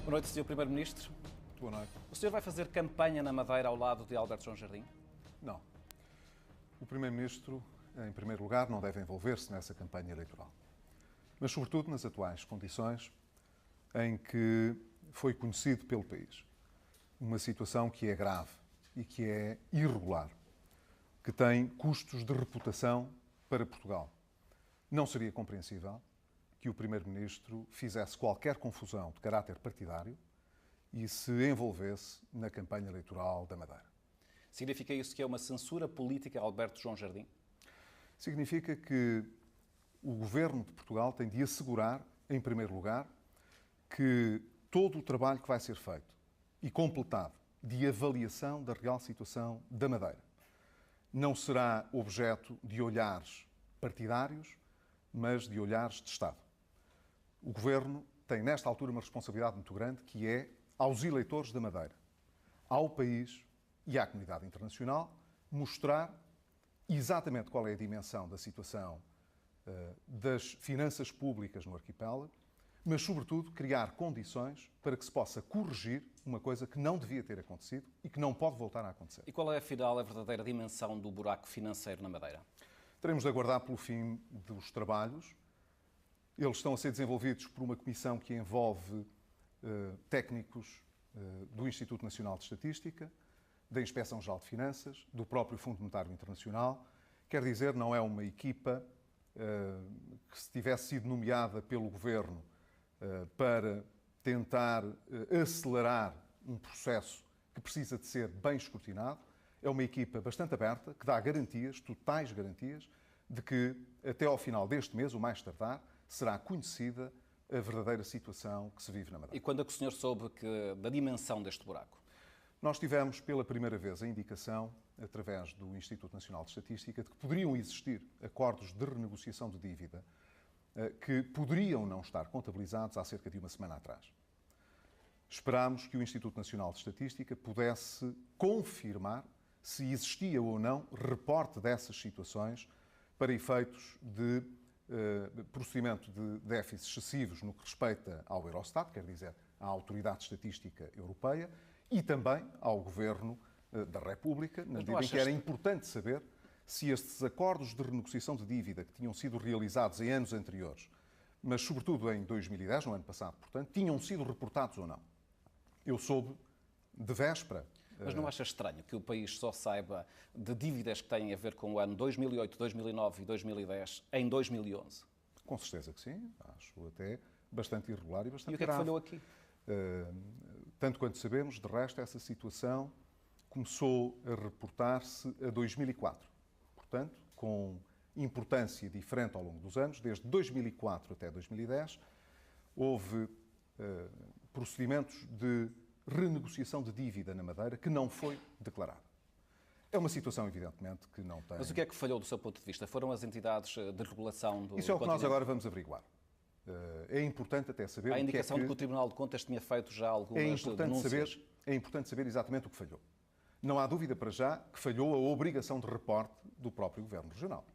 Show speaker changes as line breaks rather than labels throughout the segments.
Boa noite, Sr. Primeiro-Ministro.
Boa noite.
O senhor vai fazer campanha na Madeira ao lado de Alberto João Jardim?
Não. O Primeiro-Ministro, em primeiro lugar, não deve envolver-se nessa campanha eleitoral. Mas, sobretudo, nas atuais condições em que foi conhecido pelo país uma situação que é grave e que é irregular, que tem custos de reputação para Portugal. Não seria compreensível que o Primeiro-Ministro fizesse qualquer confusão de caráter partidário e se envolvesse na campanha eleitoral da Madeira.
Significa isso que é uma censura política a Alberto João Jardim?
Significa que o Governo de Portugal tem de assegurar, em primeiro lugar, que todo o trabalho que vai ser feito e completado de avaliação da real situação da Madeira não será objeto de olhares partidários, mas de olhares de Estado. O Governo tem, nesta altura, uma responsabilidade muito grande, que é aos eleitores da Madeira, ao país e à comunidade internacional, mostrar exatamente qual é a dimensão da situação das finanças públicas no arquipélago, mas, sobretudo, criar condições para que se possa corrigir uma coisa que não devia ter acontecido e que não pode voltar a acontecer.
E qual é, afinal, a verdadeira dimensão do buraco financeiro na Madeira?
Teremos de aguardar pelo fim dos trabalhos. Eles estão a ser desenvolvidos por uma comissão que envolve técnicos do Instituto Nacional de Estatística, da Inspeção-Geral de Finanças, do próprio Fundo Monetário Internacional. Quer dizer, não é uma equipa que, se tivesse sido nomeada pelo Governo para tentar acelerar um processo que precisa de ser bem escrutinado, é uma equipa bastante aberta, que dá garantias, totais garantias, de que até ao final deste mês, o mais tardar, será conhecida a verdadeira situação que se vive na Madeira.
E quando é que o senhor soube da dimensão deste buraco?
Nós tivemos pela primeira vez a indicação, através do Instituto Nacional de Estatística, de que poderiam existir acordos de renegociação de dívida que poderiam não estar contabilizados há cerca de uma semana atrás. Esperámos que o Instituto Nacional de Estatística pudesse confirmar se existia ou não reporte dessas situações para efeitos de procedimento de déficits excessivos no que respeita ao Eurostat, quer dizer, à Autoridade Estatística Europeia, e também ao Governo da República, na medida em que era importante saber se estes acordos de renegociação de dívida que tinham sido realizados em anos anteriores, mas sobretudo em 2010, no ano passado, portanto, tinham sido reportados ou não. Eu soube de véspera.
Mas não acha estranho que o país só saiba de dívidas que têm a ver com o ano 2008, 2009 e 2010 em 2011?
Com certeza que sim. Acho até bastante irregular e bastante grave.
E o que é que falhou aqui?
Tanto quanto sabemos, de resto, essa situação começou a reportar-se a 2004. Portanto, com importância diferente ao longo dos anos, desde 2004 até 2010, houve procedimentos de renegociação de dívida na Madeira que não foi declarada. É uma situação, evidentemente, que não tem...
Mas o que é que falhou do seu ponto de vista? Foram as entidades de regulação do
Isso é o que nós agora vamos averiguar. É importante até saber...
Há indicação de que o Tribunal de Contas tinha feito já algumas denúncias.
É importante saber exatamente o que falhou. Não há dúvida para já que falhou a obrigação de reporte do próprio Governo Regional.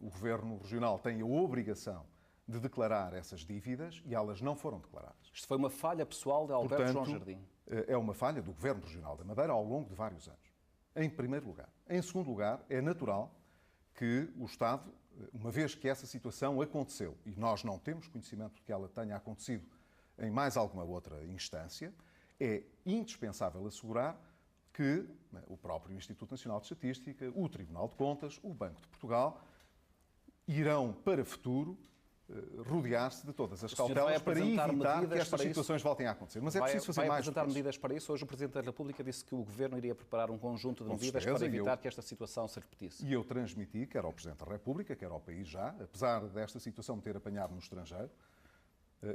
O Governo Regional tem a obrigação de declarar essas dívidas e elas não foram declaradas.
Isto foi uma falha pessoal de Alberto João Jardim?
É uma falha do Governo Regional da Madeira ao longo de vários anos. Em primeiro lugar. Em segundo lugar, é natural que o Estado, uma vez que essa situação aconteceu, e nós não temos conhecimento de que ela tenha acontecido em mais alguma outra instância, é indispensável assegurar que o próprio Instituto Nacional de Estatística, o Tribunal de Contas, o Banco de Portugal, irão para o futuro rodear-se de todas as cautelas para evitar que estas situações voltem a acontecer. Mas é preciso fazer mais.
Vai apresentar medidas para isso? Hoje o Presidente da República disse que o Governo iria preparar um conjunto de medidas para evitar que esta situação se repetisse.
E eu transmiti, quer ao Presidente da República, quer ao país já, apesar desta situação me ter apanhado no estrangeiro,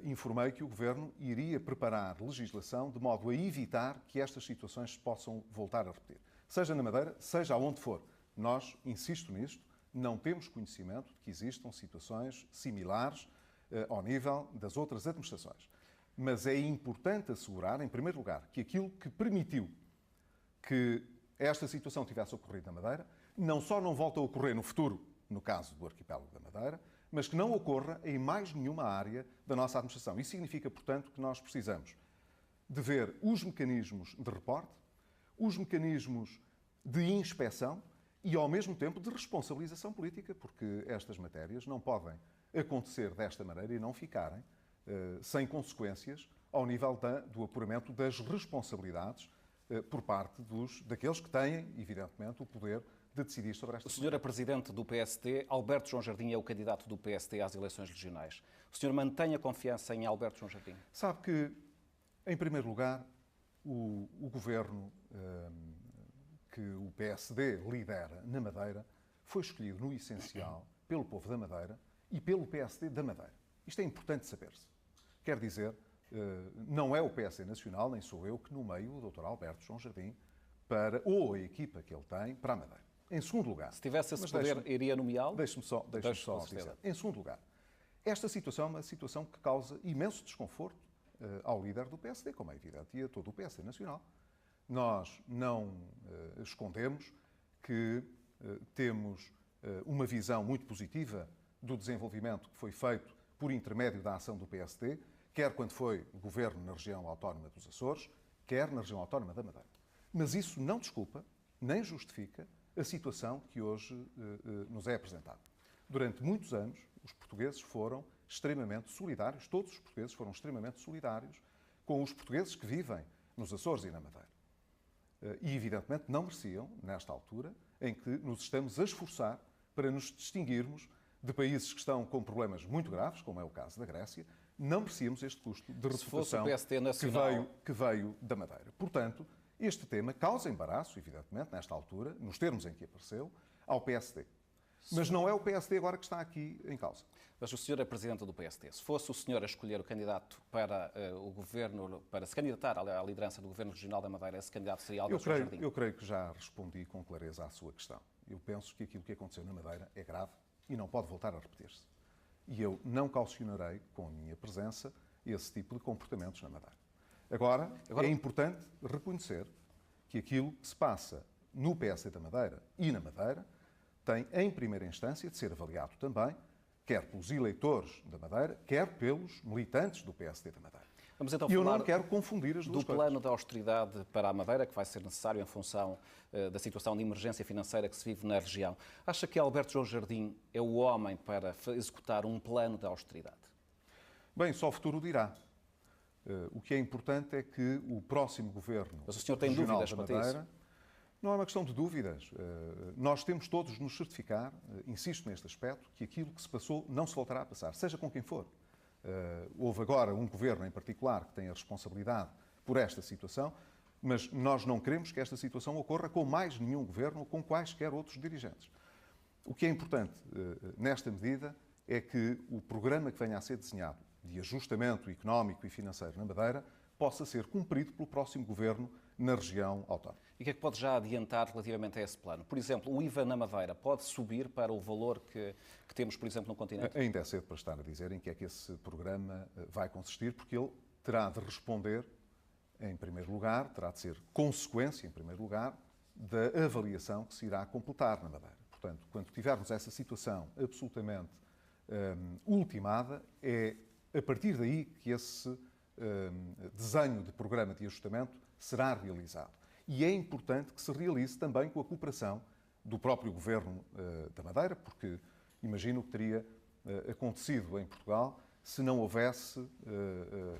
informei que o Governo iria preparar legislação de modo a evitar que estas situações se possam voltar a repetir. Seja na Madeira, seja aonde for. Nós, insisto nisto, não temos conhecimento de que existam situações similares ao nível das outras administrações. Mas é importante assegurar, em primeiro lugar, que aquilo que permitiu que esta situação tivesse ocorrido na Madeira, não só não volta a ocorrer no futuro, no caso do arquipélago da Madeira, mas que não ocorra em mais nenhuma área da nossa administração. Isso significa, portanto, que nós precisamos de ver os mecanismos de reporte, os mecanismos de inspeção e, ao mesmo tempo, de responsabilização política, porque estas matérias não podem acontecer desta maneira e não ficarem sem consequências ao nível do apuramento das responsabilidades por parte daqueles que têm, evidentemente, o poder de decidir sobre esta
questão. O senhor é presidente do PSD, Alberto João Jardim é o candidato do PSD às eleições regionais. O senhor mantém a confiança em Alberto João Jardim?
Sabe que, em primeiro lugar, o governo que o PSD lidera na Madeira foi escolhido, no essencial, pelo povo da Madeira e pelo PSD da Madeira. Isto é importante saber-se. Quer dizer, não é o PSD Nacional, nem sou eu, que nomeio o Dr. Alberto João Jardim ou a equipa que ele tem para a Madeira. Em segundo lugar...
Se tivesse esse poder, iria nomeá-lo?
Deixe-me só dizer. Em segundo lugar, esta situação é uma situação que causa imenso desconforto ao líder do PSD, como é evidente, e a todo o PSD Nacional. Nós não escondemos que temos uma visão muito positiva do desenvolvimento que foi feito por intermédio da ação do PSD, quer quando foi governo na região autónoma dos Açores, quer na região autónoma da Madeira. Mas isso não desculpa, nem justifica a situação que hoje nos é apresentada. Durante muitos anos, os portugueses foram extremamente solidários, todos os portugueses foram extremamente solidários com os portugueses que vivem nos Açores e na Madeira. E, evidentemente, não mereciam, nesta altura, em que nos estamos a esforçar para nos distinguirmos de países que estão com problemas muito graves, como é o caso da Grécia, não merecíamos este custo de reputação que veio da Madeira. Portanto, este tema causa embaraço, evidentemente, nesta altura, nos termos em que apareceu, ao PSD. Mas não é o PSD agora que está aqui em causa.
Mas o senhor é presidente do PSD. Se fosse o senhor a escolher o candidato para o governo, para se candidatar à liderança do Governo Regional da Madeira, esse candidato seria Alberto João Jardim?
Eu creio que já respondi com clareza à sua questão. Eu penso que aquilo que aconteceu na Madeira é grave e não pode voltar a repetir-se. E eu não caucionarei, com a minha presença, esse tipo de comportamentos na Madeira. Agora é importante reconhecer que aquilo que se passa no PSD da Madeira e na Madeira tem, em primeira instância, de ser avaliado também, quer pelos eleitores da Madeira, quer pelos militantes do PSD da Madeira.
Vamos então
e eu
falar
não quero confundir as duas
do
coisas.
plano de austeridade para a Madeira, que vai ser necessário em função da situação de emergência financeira que se vive na região. Acha que Alberto João Jardim é o homem para executar um plano de austeridade?
Bem, só o futuro dirá. O que é importante é que o próximo governo
Mas o senhor tem
regional
dúvidas
da
quanto a
Madeira...
isso?
Não é uma questão de dúvidas. Nós temos todos de nos certificar, insisto neste aspecto, que aquilo que se passou não se voltará a passar, seja com quem for. Houve agora um governo em particular que tem a responsabilidade por esta situação, mas nós não queremos que esta situação ocorra com mais nenhum governo ou com quaisquer outros dirigentes. O que é importante nesta medida é que o programa que venha a ser desenhado de ajustamento económico e financeiro na Madeira possa ser cumprido pelo próximo governo na região autónoma.
E o que é que pode já adiantar relativamente a esse plano? Por exemplo, o IVA na Madeira pode subir para o valor que temos, por exemplo, no continente?
Ainda é cedo para estar a dizer em que é que esse programa vai consistir, porque ele terá de responder, em primeiro lugar, terá de ser consequência, em primeiro lugar, da avaliação que se irá completar na Madeira. Portanto, quando tivermos essa situação absolutamente ultimada, é a partir daí que esse desenho de programa de ajustamento será realizado. E é importante que se realize também com a cooperação do próprio Governo da Madeira, porque imagino o que teria acontecido em Portugal se não houvesse,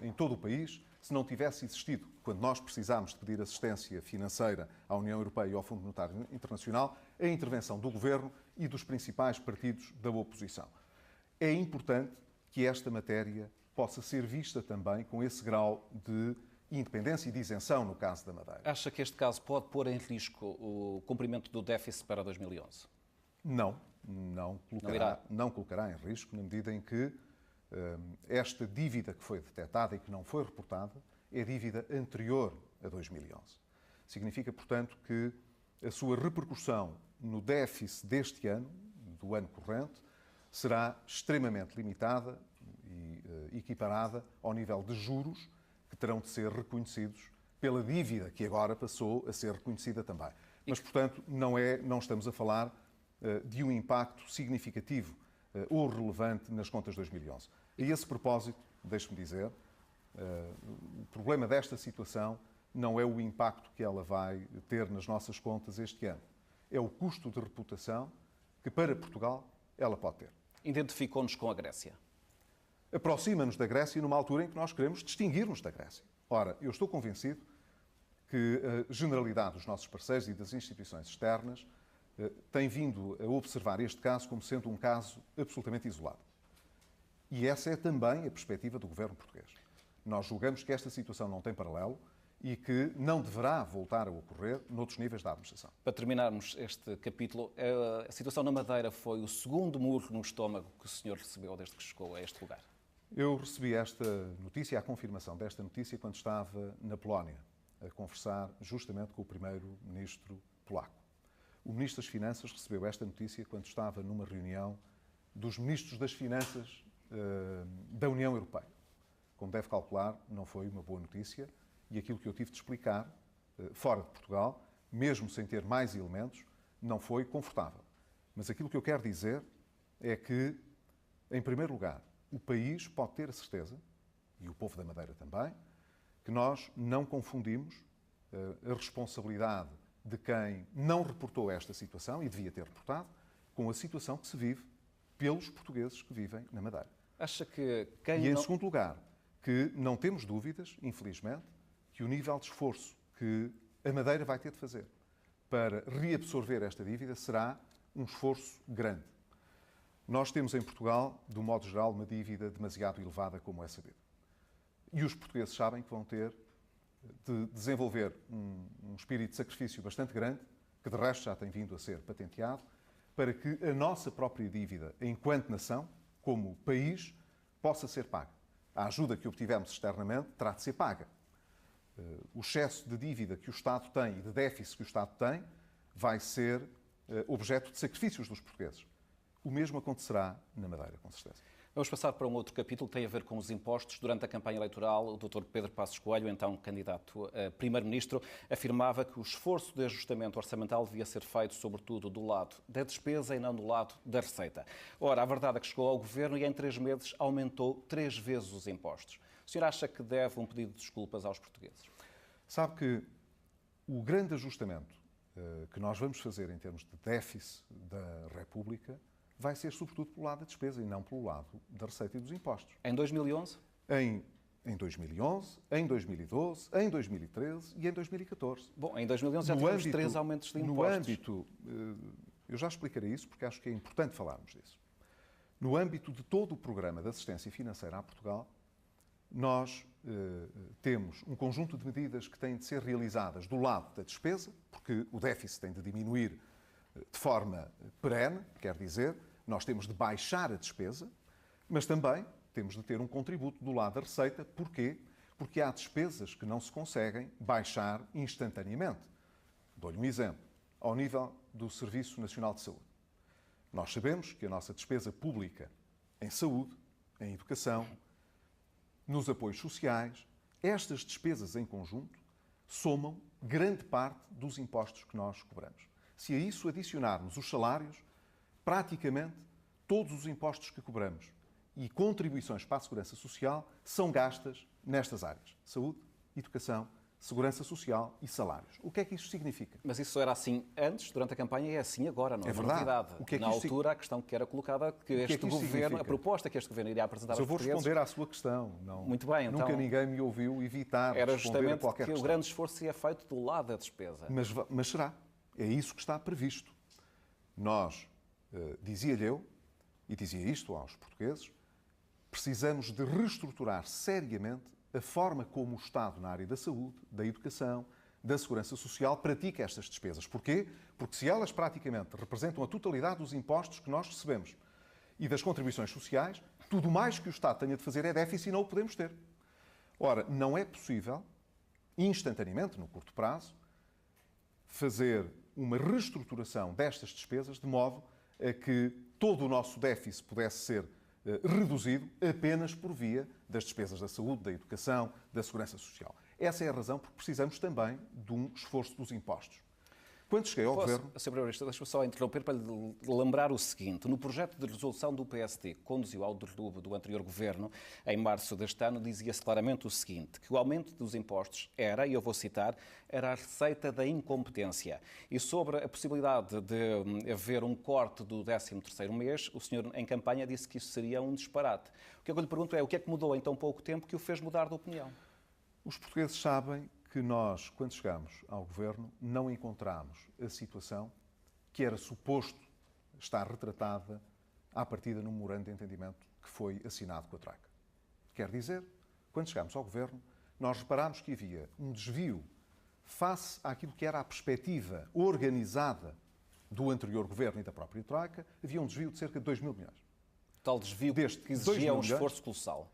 em todo o país, se não tivesse existido, quando nós precisámos de pedir assistência financeira à União Europeia e ao Fundo Monetário Internacional, a intervenção do Governo e dos principais partidos da oposição. É importante que esta matéria possa ser vista também com esse grau de independência e de isenção no caso da Madeira.
Acha que este caso pode pôr em risco o cumprimento do déficit para 2011?
Não colocará em risco, na medida em que esta dívida que foi detectada e que não foi reportada é dívida anterior a 2011. Significa, portanto, que a sua repercussão no déficit deste ano, do ano corrente, será extremamente limitada e equiparada ao nível de juros que terão de ser reconhecidos pela dívida que agora passou a ser reconhecida também. Mas, portanto, não estamos a falar de um impacto significativo ou relevante nas contas de 2011. A esse propósito, deixe-me dizer, o problema desta situação não é o impacto que ela vai ter nas nossas contas este ano. É o custo de reputação que, para Portugal, ela pode ter.
Identificou-nos com a Grécia.
Aproxima-nos da Grécia numa altura em que nós queremos distinguir-nos da Grécia. Ora, eu estou convencido que a generalidade dos nossos parceiros e das instituições externas tem vindo a observar este caso como sendo um caso absolutamente isolado. E essa é também a perspectiva do governo português. Nós julgamos que esta situação não tem paralelo e que não deverá voltar a ocorrer noutros níveis da administração.
Para terminarmos este capítulo, a situação na Madeira foi o segundo murro no estômago que o senhor recebeu desde que chegou a este lugar.
Eu recebi esta notícia, a confirmação desta notícia, quando estava na Polónia, a conversar justamente com o primeiro-ministro polaco. O ministro das Finanças recebeu esta notícia quando estava numa reunião dos ministros das Finanças da União Europeia. Como deve calcular, não foi uma boa notícia e aquilo que eu tive de explicar fora de Portugal, mesmo sem ter mais elementos, não foi confortável. Mas aquilo que eu quero dizer é que, em primeiro lugar, o país pode ter a certeza, e o povo da Madeira também, que nós não confundimos a responsabilidade de quem não reportou esta situação, e devia ter reportado, com a situação que se vive pelos portugueses que vivem na Madeira.
Acha que quem
E, em segundo lugar, que não temos dúvidas, infelizmente, que o nível de esforço que a Madeira vai ter de fazer para reabsorver esta dívida será um esforço grande. Nós temos em Portugal, de um modo geral, uma dívida demasiado elevada, como é sabido. E os portugueses sabem que vão ter de desenvolver um espírito de sacrifício bastante grande, que de resto já tem vindo a ser patenteado, para que a nossa própria dívida, enquanto nação, como país, possa ser paga. A ajuda que obtivemos externamente terá de ser paga. O excesso de dívida que o Estado tem e de déficit que o Estado tem vai ser objeto de sacrifícios dos portugueses. O mesmo acontecerá na Madeira, com certeza.
Vamos passar para um outro capítulo que tem a ver com os impostos. Durante a campanha eleitoral, o Dr. Pedro Passos Coelho, então candidato a primeiro-ministro, afirmava que o esforço de ajustamento orçamental devia ser feito, sobretudo, do lado da despesa e não do lado da receita. Ora, a verdade é que chegou ao governo e em 3 meses aumentou 3 vezes os impostos. O senhor acha que deve um pedido de desculpas aos portugueses?
Sabe que o grande ajustamento que nós vamos fazer em termos de déficit da República vai ser sobretudo pelo lado da despesa e não pelo lado da receita e dos impostos.
Em 2011?
Em 2011, em 2012, em 2013 e em 2014.
Bom, em 2011 já tivemos 3 aumentos de impostos.
No âmbito, eu já explicarei isso porque acho que é importante falarmos disso. No âmbito de todo o programa de assistência financeira a Portugal, nós temos um conjunto de medidas que têm de ser realizadas do lado da despesa, porque o déficit tem de diminuir de forma perene, quer dizer, nós temos de baixar a despesa, mas também temos de ter um contributo do lado da receita. Porquê? Porque há despesas que não se conseguem baixar instantaneamente. Dou-lhe um exemplo. Ao nível do Serviço Nacional de Saúde. Nós sabemos que a nossa despesa pública em saúde, em educação, nos apoios sociais, estas despesas em conjunto somam grande parte dos impostos que nós cobramos. Se a isso adicionarmos os salários, praticamente todos os impostos que cobramos e contribuições para a segurança social são gastas nestas áreas: saúde, educação, segurança social e salários. O que é que isto significa?
Mas isso era assim antes, durante a campanha, e é assim agora, não é
verdade.
Novidade.
O que é que
Na
isto
altura, a questão que era colocada, que este governo,
significa?
a proposta que este governo iria apresentar
Mas
aos
eu vou
portugueses...
responder à sua questão. Não,
Muito bem, então...
Nunca ninguém me ouviu evitar
Era
responder a
justamente
qualquer
que
questão.
o grande esforço seria feito do lado da despesa.
Mas será. É isso que está previsto. Nós, dizia-lhe eu, e dizia isto aos portugueses, precisamos de reestruturar seriamente a forma como o Estado, na área da saúde, da educação, da segurança social, pratica estas despesas. Porquê? Porque se elas praticamente representam a totalidade dos impostos que nós recebemos e das contribuições sociais, tudo mais que o Estado tenha de fazer é déficit e não o podemos ter. Ora, não é possível, instantaneamente, no curto prazo, fazer uma reestruturação destas despesas de modo a que todo o nosso déficit pudesse ser reduzido apenas por via das despesas da saúde, da educação, da segurança social. Essa é a razão porque precisamos também de um esforço dos impostos. Quando cheguei ao Governo...
Sr. Primeiro-Ministro, deixa-me só interromper para lhe lembrar o seguinte. No projeto de resolução do PSD que conduziu ao derrubo do anterior Governo, em março deste ano, dizia-se claramente o seguinte, que o aumento dos impostos era, e eu vou citar, era a receita da incompetência. E sobre a possibilidade de haver um corte do 13º mês, o senhor, em campanha, disse que isso seria um disparate. O que eu lhe pergunto é, o que é que mudou em tão pouco tempo que o fez mudar de opinião?
Os portugueses sabem que nós, quando chegámos ao Governo, não encontramos a situação que era suposto estar retratada à partida no memorando de entendimento que foi assinado com a Troika. Quer dizer, quando chegámos ao Governo, nós reparámos que havia um desvio face àquilo que era a perspectiva organizada do anterior Governo e da própria Troika, havia um desvio de cerca de 2 mil milhões.
Tal desvio que exigia um esforço colossal.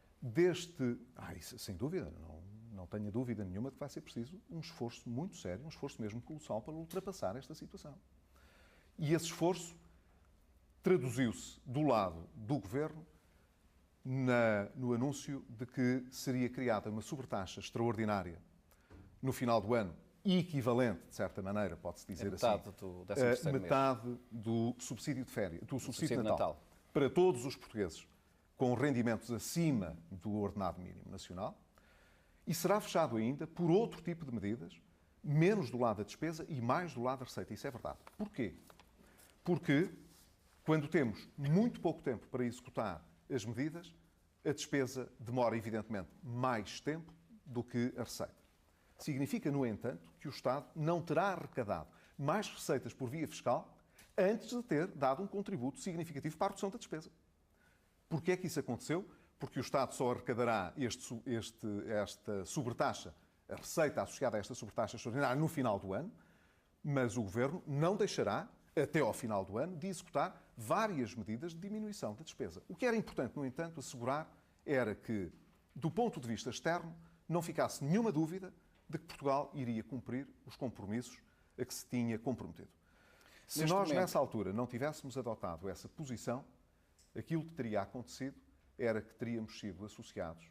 Isso, sem dúvida, não tenho dúvida nenhuma de que vai ser preciso um esforço muito sério, um esforço mesmo colossal para ultrapassar esta situação. E esse esforço traduziu-se do lado do Governo no anúncio de que seria criada uma sobretaxa extraordinária no final do ano, equivalente, de certa maneira, pode-se dizer assim, metade do subsídio de férias, do subsídio de Natal, para todos os portugueses com rendimentos acima do ordenado mínimo nacional. E será fechado ainda por outro tipo de medidas, menos do lado da despesa e mais do lado da receita. Isso é verdade. Porquê? Porque, quando temos muito pouco tempo para executar as medidas, a despesa demora, evidentemente, mais tempo do que a receita. Significa, no entanto, que o Estado não terá arrecadado mais receitas por via fiscal antes de ter dado um contributo significativo para a redução da despesa. Porquê é que isso aconteceu? Porque o Estado só arrecadará esta sobretaxa, a receita associada a esta sobretaxa extraordinária no final do ano, mas o Governo não deixará, até ao final do ano, de executar várias medidas de diminuição da despesa. O que era importante, no entanto, assegurar era que, do ponto de vista externo, não ficasse nenhuma dúvida de que Portugal iria cumprir os compromissos a que se tinha comprometido. Se nós, nessa altura, não tivéssemos adotado essa posição, aquilo que teria acontecido era que teríamos sido associados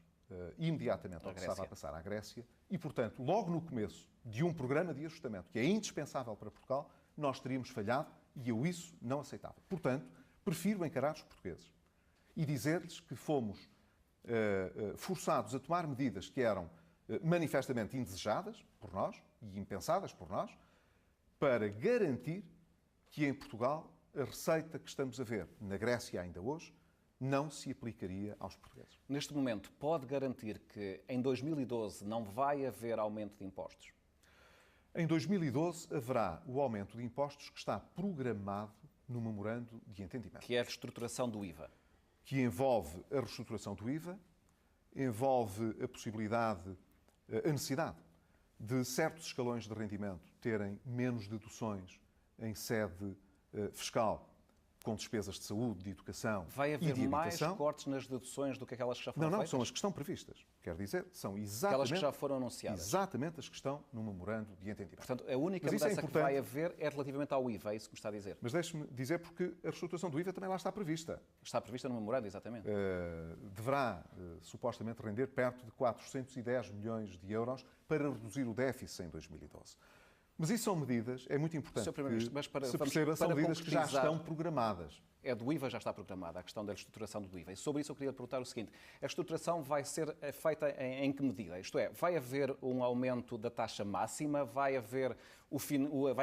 imediatamente ao que estava a passar à Grécia e, portanto, logo no começo de um programa de ajustamento que é indispensável para Portugal, nós teríamos falhado e eu isso não aceitava. Portanto, prefiro encarar os portugueses e dizer-lhes que fomos forçados a tomar medidas que eram manifestamente indesejadas por nós e impensadas por nós, para garantir que em Portugal a receita que estamos a ver na Grécia ainda hoje não se aplicaria aos portugueses.
Neste momento, pode garantir que em 2012 não vai haver aumento de impostos?
Em 2012 haverá o aumento de impostos que está programado no memorando de entendimento.
Que é a reestruturação do IVA.
Que envolve a reestruturação do IVA, envolve a possibilidade, a necessidade de certos escalões de rendimento terem menos deduções em sede fiscal, com despesas de saúde, de educação e de habitação.
Vai haver mais cortes nas deduções do que aquelas que já foram feitas?
Não, são as que estão previstas. Quer dizer, são exatamente...
Aquelas que já foram anunciadas.
Exatamente as que estão no memorando de entendimento.
Portanto, a única mudança que vai haver é relativamente ao IVA, é isso que me está a dizer.
Mas deixe-me dizer porque a reestruturação do IVA também lá está prevista.
Está prevista no memorando, exatamente.
Deverá, supostamente, render perto de 410 milhões de euros para reduzir o déficit em 2012. Mas isso são medidas, é muito importante que se perceba, são medidas que já estão programadas.
É do IVA já está programada, a questão da reestruturação do IVA. E sobre isso eu queria perguntar o seguinte, a reestruturação vai ser feita em que medida? Isto é, vai haver um aumento da taxa máxima, vai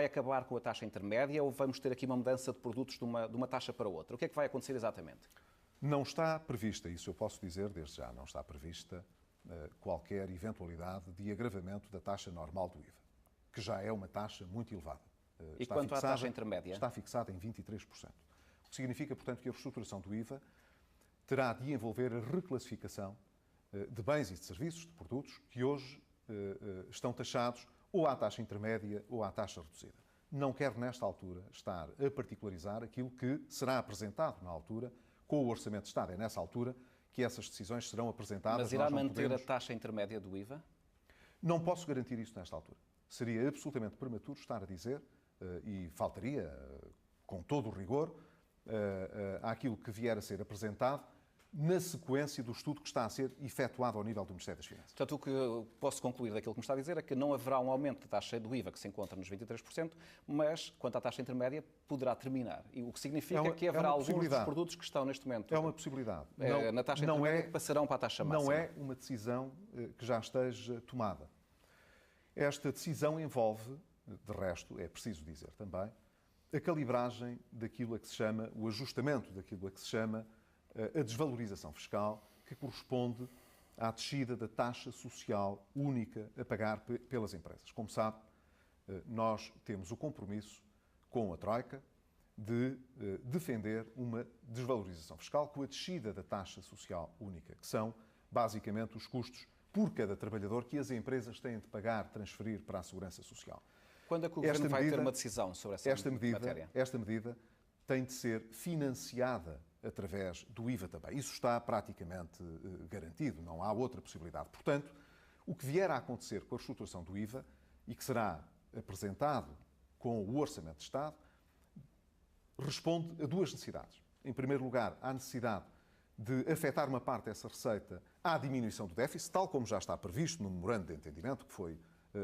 acabar com a taxa intermédia ou vamos ter aqui uma mudança de produtos de uma taxa para outra? O que é que vai acontecer exatamente?
Não está prevista, isso eu posso dizer desde já, não está prevista qualquer eventualidade de agravamento da taxa normal do IVA, que já é uma taxa muito elevada.
E quanto à taxa intermédia?
Está fixada em 23%. O que significa, portanto, que a reestruturação do IVA terá de envolver a reclassificação de bens e de serviços, de produtos, que hoje estão taxados ou à taxa intermédia ou à taxa reduzida. Não quero, nesta altura, estar a particularizar aquilo que será apresentado na altura com o Orçamento de Estado. É nessa altura que essas decisões serão apresentadas.
Mas irá manter a taxa intermédia do IVA?
Não posso garantir isso nesta altura. Seria absolutamente prematuro estar a dizer, e faltaria, com todo o rigor, àquilo que vier a ser apresentado, na sequência do estudo que está a ser efetuado ao nível do Ministério das Finanças.
Portanto, o que eu posso concluir daquilo que me está a dizer é que não haverá um aumento da taxa do IVA que se encontra nos 23%, mas, quanto à taxa intermédia, poderá terminar. E o que significa que haverá alguns dos produtos que estão neste momento
é uma possibilidade.
Na taxa intermédia que passarão para a taxa máxima.
Não é uma decisão que já esteja tomada. Esta decisão envolve, de resto, é preciso dizer também, a calibragem daquilo a que se chama, o ajustamento daquilo a que se chama a desvalorização fiscal, que corresponde à descida da taxa social única a pagar pelas empresas. Como sabe, nós temos o compromisso com a Troika de defender uma desvalorização fiscal com a descida da taxa social única, que são basicamente os custos por cada trabalhador que as empresas têm de pagar, transferir para a Segurança Social.
Quando é que o Governo vai ter uma decisão sobre essa matéria?
Esta medida tem de ser financiada através do IVA também. Isso está praticamente garantido, não há outra possibilidade. Portanto, o que vier a acontecer com a reestruturação do IVA e que será apresentado com o Orçamento de Estado, responde a duas necessidades. Em primeiro lugar, à necessidade de afetar uma parte dessa receita à diminuição do déficit, tal como já está previsto no memorando de entendimento que foi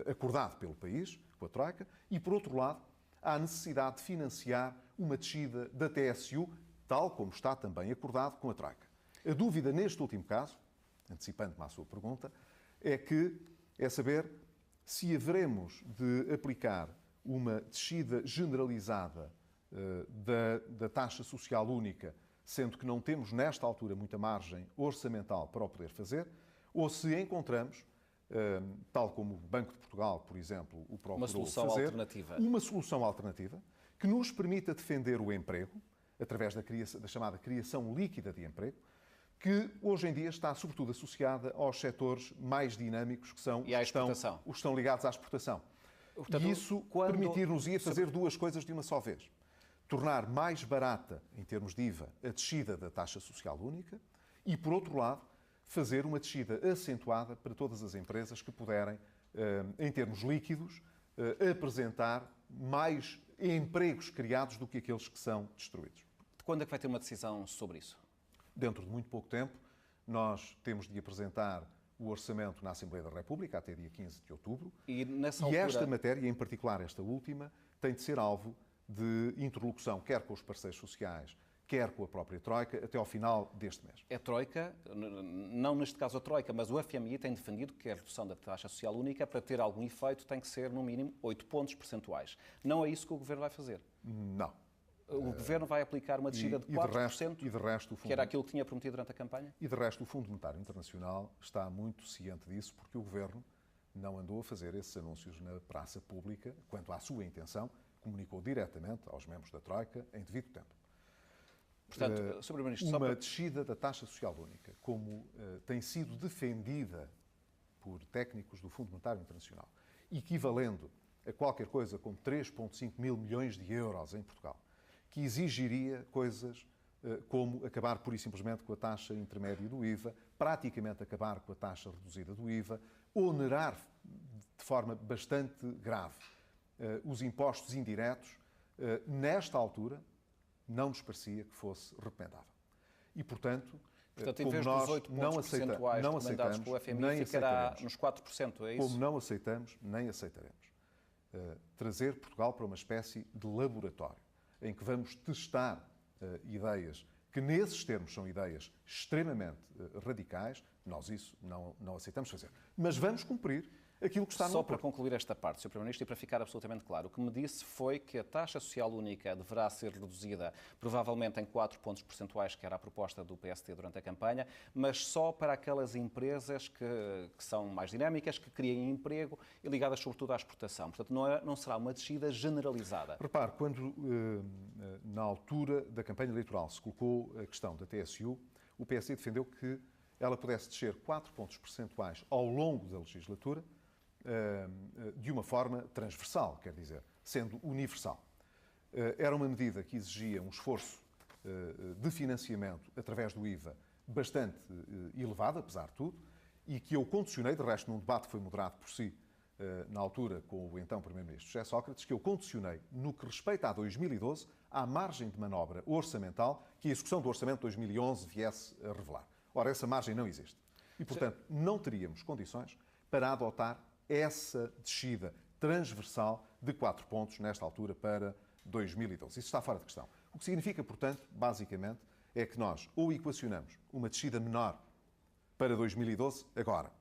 acordado pelo país, com a Troika, e, por outro lado, à necessidade de financiar uma descida da TSU, tal como está também acordado com a Troika. A dúvida neste último caso, antecipando-me à sua pergunta, é saber se haveremos de aplicar uma descida generalizada da taxa social única, sendo que não temos, nesta altura, muita margem orçamental para o poder fazer, ou se encontramos, tal como o Banco de Portugal, por exemplo, o procurou
uma solução
fazer,
alternativa.
Uma solução alternativa que nos permita defender o emprego, através da chamada criação líquida de emprego, que hoje em dia está sobretudo associada aos setores mais dinâmicos, que são os que estão ligados à exportação. Portanto, e isso permitir-nos fazer duas coisas de uma só vez. Tornar mais barata, em termos de IVA, a descida da taxa social única e, por outro lado, fazer uma descida acentuada para todas as empresas que puderem, em termos líquidos, apresentar mais empregos criados do que aqueles que são destruídos.
Quando é que vai ter uma decisão sobre isso?
Dentro de muito pouco tempo, nós temos de apresentar o orçamento na Assembleia da República até dia 15 de outubro.
E esta
matéria, em particular esta última, tem de ser alvo de interlocução, quer com os parceiros sociais, quer com a própria Troika, até ao final deste mês.
A Troika, não neste caso a Troika, mas o FMI tem defendido que a redução da taxa social única, para ter algum efeito, tem que ser, no mínimo, 8 pontos percentuais. Não é isso que o Governo vai fazer?
Não.
O Governo vai aplicar uma descida de 4%, que era aquilo que tinha prometido durante a campanha?
E de resto, o Fundo Monetário Internacional está muito ciente disso, porque o Governo não andou a fazer esses anúncios na praça pública, quanto à sua intenção, comunicou diretamente aos membros da Troika em devido tempo.
Portanto, Sr. Primeiro-Ministro,
uma descida da taxa social única, como tem sido defendida por técnicos do Fundo Monetário Internacional, equivalendo a qualquer coisa como 3,5 mil milhões de euros em Portugal, que exigiria coisas como acabar pura e simplesmente com a taxa intermédia do IVA, praticamente acabar com a taxa reduzida do IVA, onerar de forma bastante grave os impostos indiretos, nesta altura, não nos parecia que fosse recomendável. E, portanto
em vez dos 8 pontos percentuais recomendados pelo FMI, ficará nos 4%, é isso?
Como não aceitamos, nem aceitaremos. Trazer Portugal para uma espécie de laboratório, em que vamos testar ideias que, nesses termos, são ideias extremamente radicais, nós isso não aceitamos fazer. Mas vamos cumprir aquilo que está no
Só para concluir esta parte, Sr. Primeiro-Ministro, e para ficar absolutamente claro, o que me disse foi que a taxa social única deverá ser reduzida provavelmente em 4 pontos percentuais, que era a proposta do PST durante a campanha, mas só para aquelas empresas que são mais dinâmicas, que criem emprego e ligadas sobretudo à exportação. Portanto, não será uma descida generalizada.
Repare, quando na altura da campanha eleitoral se colocou a questão da TSU, o PSD defendeu que ela pudesse descer 4 pontos percentuais ao longo da legislatura, de uma forma transversal, quer dizer, sendo universal. Era uma medida que exigia um esforço de financiamento através do IVA bastante elevado, apesar de tudo, e que eu condicionei, de resto num debate que foi moderado por si, na altura com o então Primeiro-Ministro José Sócrates, que eu condicionei, no que respeita a 2012, à margem de manobra orçamental que a execução do Orçamento de 2011 viesse a revelar. Ora, essa margem não existe. E, portanto, não teríamos condições para adotar essa descida transversal de 4 pontos nesta altura para 2012. Isso está fora de questão. O que significa, portanto, basicamente, é que nós ou equacionamos uma descida menor para 2012 agora,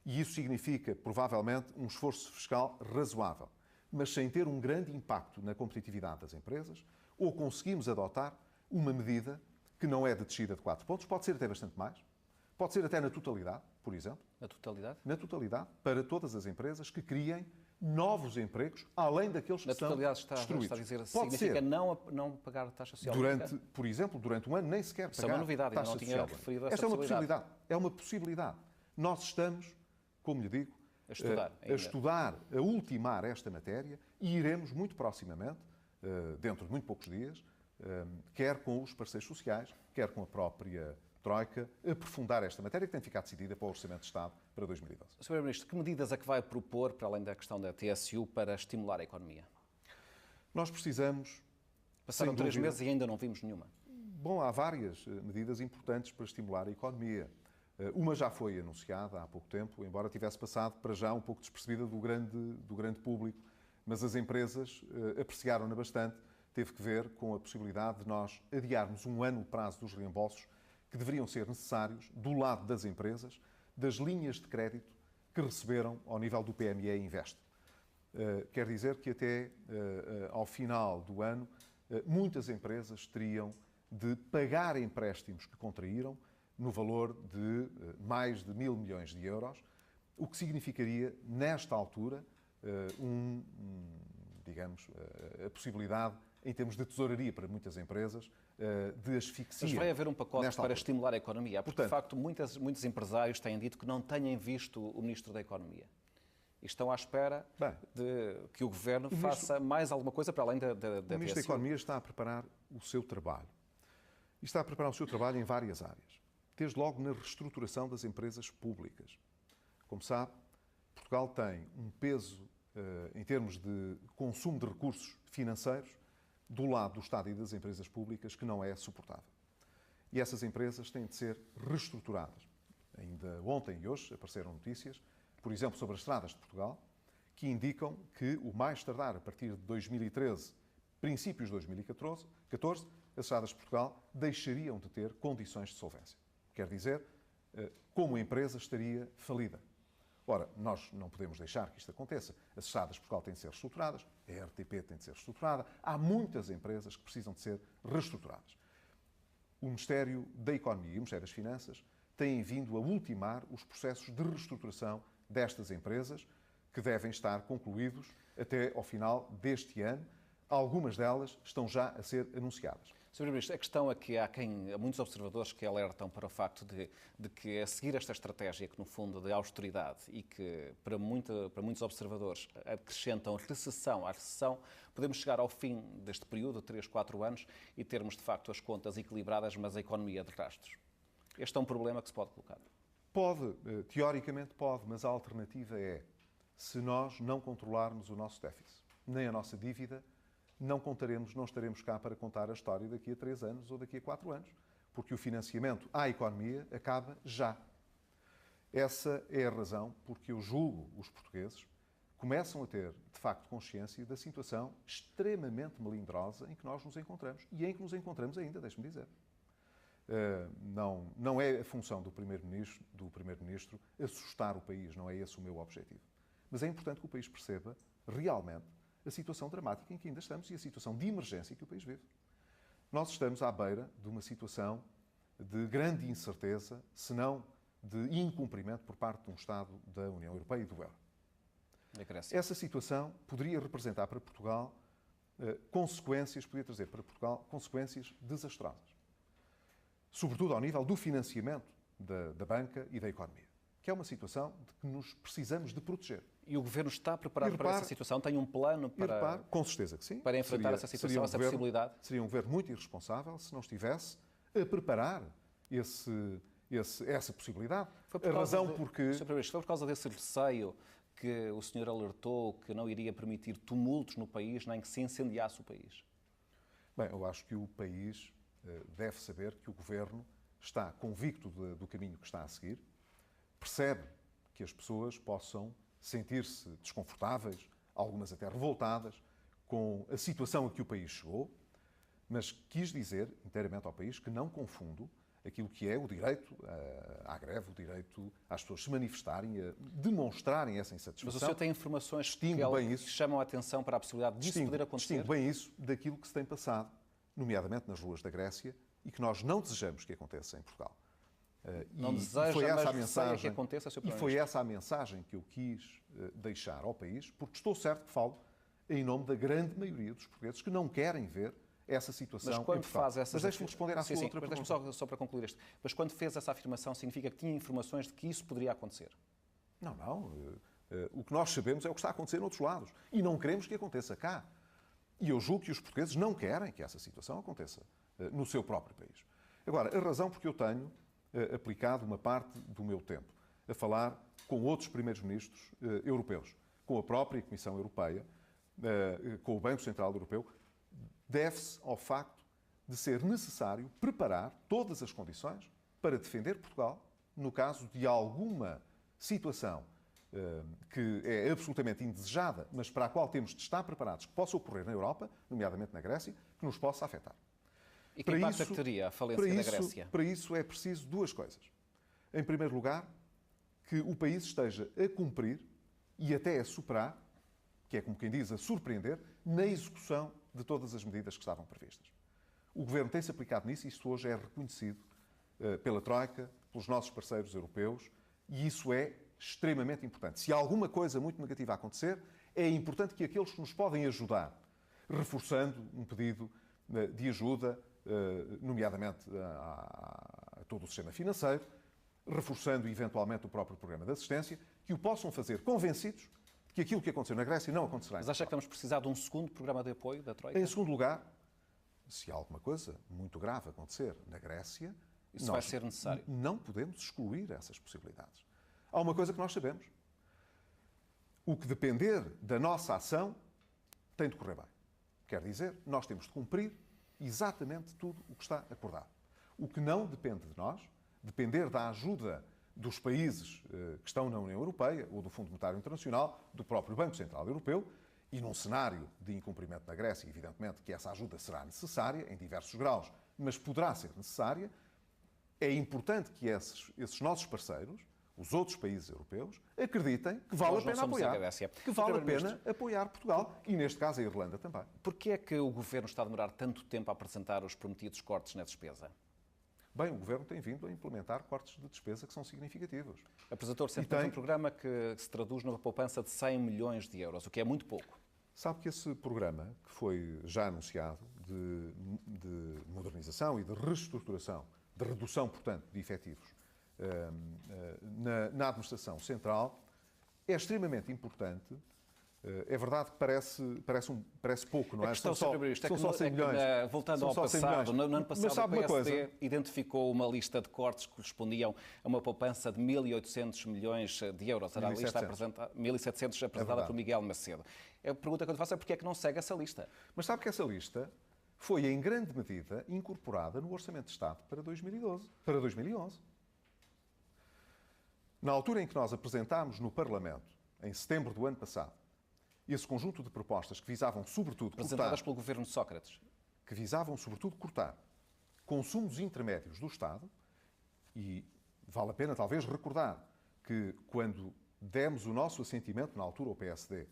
e isso significa, provavelmente, um esforço fiscal razoável, mas sem ter um grande impacto na competitividade das empresas, ou conseguimos adotar uma medida que não é de descida de 4 pontos, pode ser até bastante mais, pode ser até na totalidade, por exemplo.
Na totalidade?
Na totalidade, para todas as empresas que criem novos empregos, além daqueles que são destruídos.
Na totalidade está a dizer, significa não pagar taxa social?
Por exemplo, durante um ano, nem sequer pagar taxa social.
Isso é uma novidade, ainda não tinha referido esta
possibilidade. É uma possibilidade. Nós estamos, como lhe digo, a estudar, a ultimar esta matéria e iremos muito proximamente, dentro de muito poucos dias, quer com os parceiros sociais, quer com a própria Troika, aprofundar esta matéria que tem ficado decidida para o Orçamento de Estado para 2012.
Sr. Primeiro-Ministro, que medidas é que vai propor, para além da questão da TSU, para estimular a economia?
Nós precisamos...
Passaram 3 meses e ainda não vimos nenhuma.
Bom, há várias medidas importantes para estimular a economia. Uma já foi anunciada há pouco tempo, embora tivesse passado para já um pouco despercebida do grande público, mas as empresas apreciaram-na bastante. Teve que ver com a possibilidade de nós adiarmos um ano o prazo dos reembolsos que deveriam ser necessários do lado das empresas, das linhas de crédito que receberam ao nível do PME Invest. Quer dizer que até ao final do ano, muitas empresas teriam de pagar empréstimos que contraíram no valor de mais de 1.000 milhões de euros, o que significaria, nesta altura, digamos, a possibilidade, em termos de tesouraria para muitas empresas, de asfixia.
Mas vai haver um pacote para estimular a economia? Porque, de facto, muitos empresários têm dito que não têm visto o Ministro da Economia. E estão à espera de que o Governo faça mais alguma coisa para além da
O Ministro da Economia está a preparar o seu trabalho. E está a preparar o seu trabalho em várias áreas. Desde logo na reestruturação das empresas públicas. Como sabe, Portugal tem um peso em termos de consumo de recursos financeiros do lado do Estado e das empresas públicas que não é suportável. E essas empresas têm de ser reestruturadas. Ainda ontem e hoje apareceram notícias, por exemplo, sobre as estradas de Portugal, que indicam que, o mais tardar, a partir de 2013, princípios de 2014, as estradas de Portugal deixariam de ter condições de solvência. Quer dizer, como a empresa estaria falida. Ora, nós não podemos deixar que isto aconteça. As estradas de Portugal têm de ser reestruturadas, a RTP tem de ser reestruturada, há muitas empresas que precisam de ser reestruturadas. O Ministério da Economia e o Ministério das Finanças têm vindo a ultimar os processos de reestruturação destas empresas, que devem estar concluídos até ao final deste ano. Algumas delas estão já a ser anunciadas.
Sr. Primeiro-Ministro, a questão é que há muitos observadores que alertam para o facto de que, a seguir esta estratégia, que no fundo de austeridade e que para muitos observadores acrescentam recessão à recessão, podemos chegar ao fim deste período, 3, 4 anos, e termos de facto as contas equilibradas, mas a economia de rastros. Este é um problema que se pode colocar.
Pode, teoricamente pode, mas a alternativa é, se nós não controlarmos o nosso déficit, nem a nossa dívida, não estaremos cá para contar a história daqui a 3 anos ou daqui a 4 anos, porque o financiamento à economia acaba já. Essa é a razão porque eu julgo os portugueses começam a ter, de facto, consciência da situação extremamente melindrosa em que nós nos encontramos. E em que nos encontramos ainda, deixe-me dizer. Não é a função do Primeiro-Ministro assustar o país, não é esse o meu objetivo. Mas é importante que o país perceba realmente a situação dramática em que ainda estamos e a situação de emergência que o país vive. Nós estamos à beira de uma situação de grande incerteza, se não de incumprimento por parte de um Estado da União Europeia e do euro. Essa situação poderia representar para Portugal poderia trazer para Portugal consequências desastrosas. Sobretudo ao nível do financiamento da banca e da economia, que é uma situação de que nos precisamos de proteger.
E o Governo está preparado para essa situação? Tem um plano para...
Com certeza que sim.
Para enfrentar essa situação, essa possibilidade?
Seria um Governo muito irresponsável se não estivesse a preparar essa possibilidade. Foi
por causa desse receio que o senhor alertou que não iria permitir tumultos no país, nem que se incendiasse o país?
Bem, eu acho que o país deve saber que o Governo está convicto do caminho que está a seguir, percebe que as pessoas possam sentir-se desconfortáveis, algumas até revoltadas, com a situação a que o país chegou, mas quis dizer inteiramente ao país que não confundo aquilo que é o direito à greve, o direito às pessoas se manifestarem, a demonstrarem essa insatisfação.
Mas o senhor tem informações que chamam a atenção para a possibilidade disso poder acontecer?
Distingo bem isso daquilo que se tem passado, nomeadamente nas ruas da Grécia, e que nós não desejamos que aconteça em Portugal.
Não deseja, mas receia que aconteça, Sr. Primeiro-Ministro.
E foi essa a mensagem que eu quis deixar ao país, porque estou certo que falo em nome da grande maioria dos portugueses que não querem ver essa situação.
Mas quando faz essa...
Mas deixe-me responder à sua outra pergunta.
Deixe-me só para concluir isto. Mas quando fez essa afirmação, significa que tinha informações de que isso poderia acontecer?
Não. O que nós sabemos é o que está a acontecer noutros lados. E não queremos que aconteça cá. E eu julgo que os portugueses não querem que essa situação aconteça no seu próprio país. Agora, a razão porque eu tenho aplicado uma parte do meu tempo a falar com outros primeiros-ministros europeus, com a própria Comissão Europeia, com o Banco Central Europeu, deve-se ao facto de ser necessário preparar todas as condições para defender Portugal no caso de alguma situação que é absolutamente indesejada, mas para a qual temos de estar preparados, que possa ocorrer na Europa, nomeadamente na Grécia, que nos possa afetar.
E que impacto é que teria a falência da Grécia?
Para isso é preciso duas coisas. Em primeiro lugar, que o país esteja a cumprir e até a superar, que é como quem diz, a surpreender, na execução de todas as medidas que estavam previstas. O Governo tem-se aplicado nisso e isso hoje é reconhecido pela Troika, pelos nossos parceiros europeus, e isso é extremamente importante. Se alguma coisa muito negativa acontecer, é importante que aqueles que nos podem ajudar, reforçando um pedido de ajuda, nomeadamente a todo o sistema financeiro, reforçando eventualmente o próprio programa de assistência, que o possam fazer convencidos de que aquilo que aconteceu na Grécia não acontecerá.
Mas acha que vamos precisar de um segundo programa de apoio da Troika?
Em segundo lugar, se alguma coisa muito grave acontecer na Grécia,
isso vai ser necessário.
Não podemos excluir essas possibilidades. Há uma coisa que nós sabemos. O que depender da nossa ação tem de correr bem. Quer dizer, nós temos de cumprir exatamente tudo o que está acordado. O que não depende de nós, depender da ajuda dos países que estão na União Europeia, ou do Fundo Monetário Internacional, do próprio Banco Central Europeu, e num cenário de incumprimento da Grécia, evidentemente que essa ajuda será necessária, em diversos graus, mas poderá ser necessária, é importante que esses nossos parceiros, os outros países europeus, acreditem que vale a pena apoiar Portugal e, neste caso, a Irlanda também.
Porquê é que o Governo está a demorar tanto tempo a apresentar os prometidos cortes na despesa?
Bem, o Governo tem vindo a implementar cortes de despesa que são significativos.
Apresentou recentemente um programa que se traduz numa poupança de 100 milhões de euros, o que é muito pouco.
Sabe que esse programa, que foi já anunciado, de modernização e de reestruturação, de redução, portanto, de efetivos na administração central, é extremamente importante. É verdade que parece pouco, não é?
São só 100 milhões. Voltando ao passado, no ano passado o PSD identificou uma lista de cortes que correspondiam a uma poupança de 1.800 milhões de euros. Era a lista apresentada, 1.700 apresentada por Miguel Macedo. A pergunta que eu te faço é porque é que não segue essa lista?
Mas sabe que essa lista foi, em grande medida, incorporada no Orçamento de Estado para 2011. Na altura em que nós apresentámos no Parlamento, em setembro do ano passado, esse conjunto de propostas que visavam, sobretudo,
apresentadas pelo governo de Sócrates,
que visavam, sobretudo, cortar consumos intermédios do Estado, e vale a pena, talvez, recordar que, quando demos o nosso assentimento, na altura, ao PSD,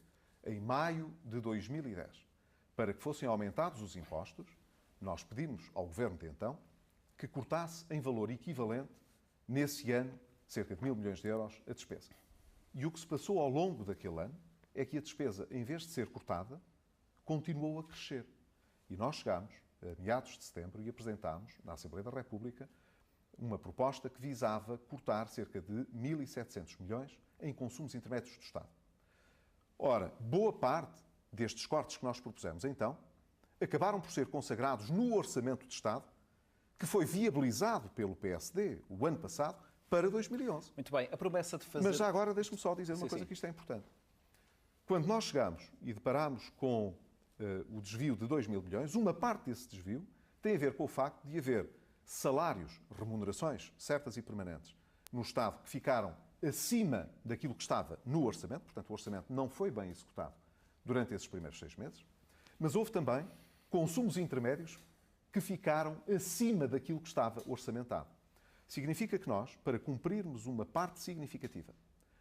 em maio de 2010, para que fossem aumentados os impostos, nós pedimos ao governo de então que cortasse em valor equivalente, nesse ano, cerca de 1.000 milhões de euros, a despesa. E o que se passou ao longo daquele ano é que a despesa, em vez de ser cortada, continuou a crescer. E nós chegámos, a meados de setembro, e apresentámos na Assembleia da República uma proposta que visava cortar cerca de 1.700 milhões em consumos intermédios do Estado. Ora, boa parte destes cortes que nós propusemos, então, acabaram por ser consagrados no Orçamento de Estado, que foi viabilizado pelo PSD o ano passado, para 2011.
Muito bem, a promessa de fazer...
Mas já agora deixe-me só dizer uma coisa que isto é importante. Quando nós chegamos e deparámos com o desvio de 2 mil milhões, uma parte desse desvio tem a ver com o facto de haver salários, remunerações certas e permanentes no Estado que ficaram acima daquilo que estava no orçamento, portanto o orçamento não foi bem executado durante esses primeiros 6 meses, mas houve também consumos intermédios que ficaram acima daquilo que estava orçamentado. Significa que nós, para cumprirmos uma parte significativa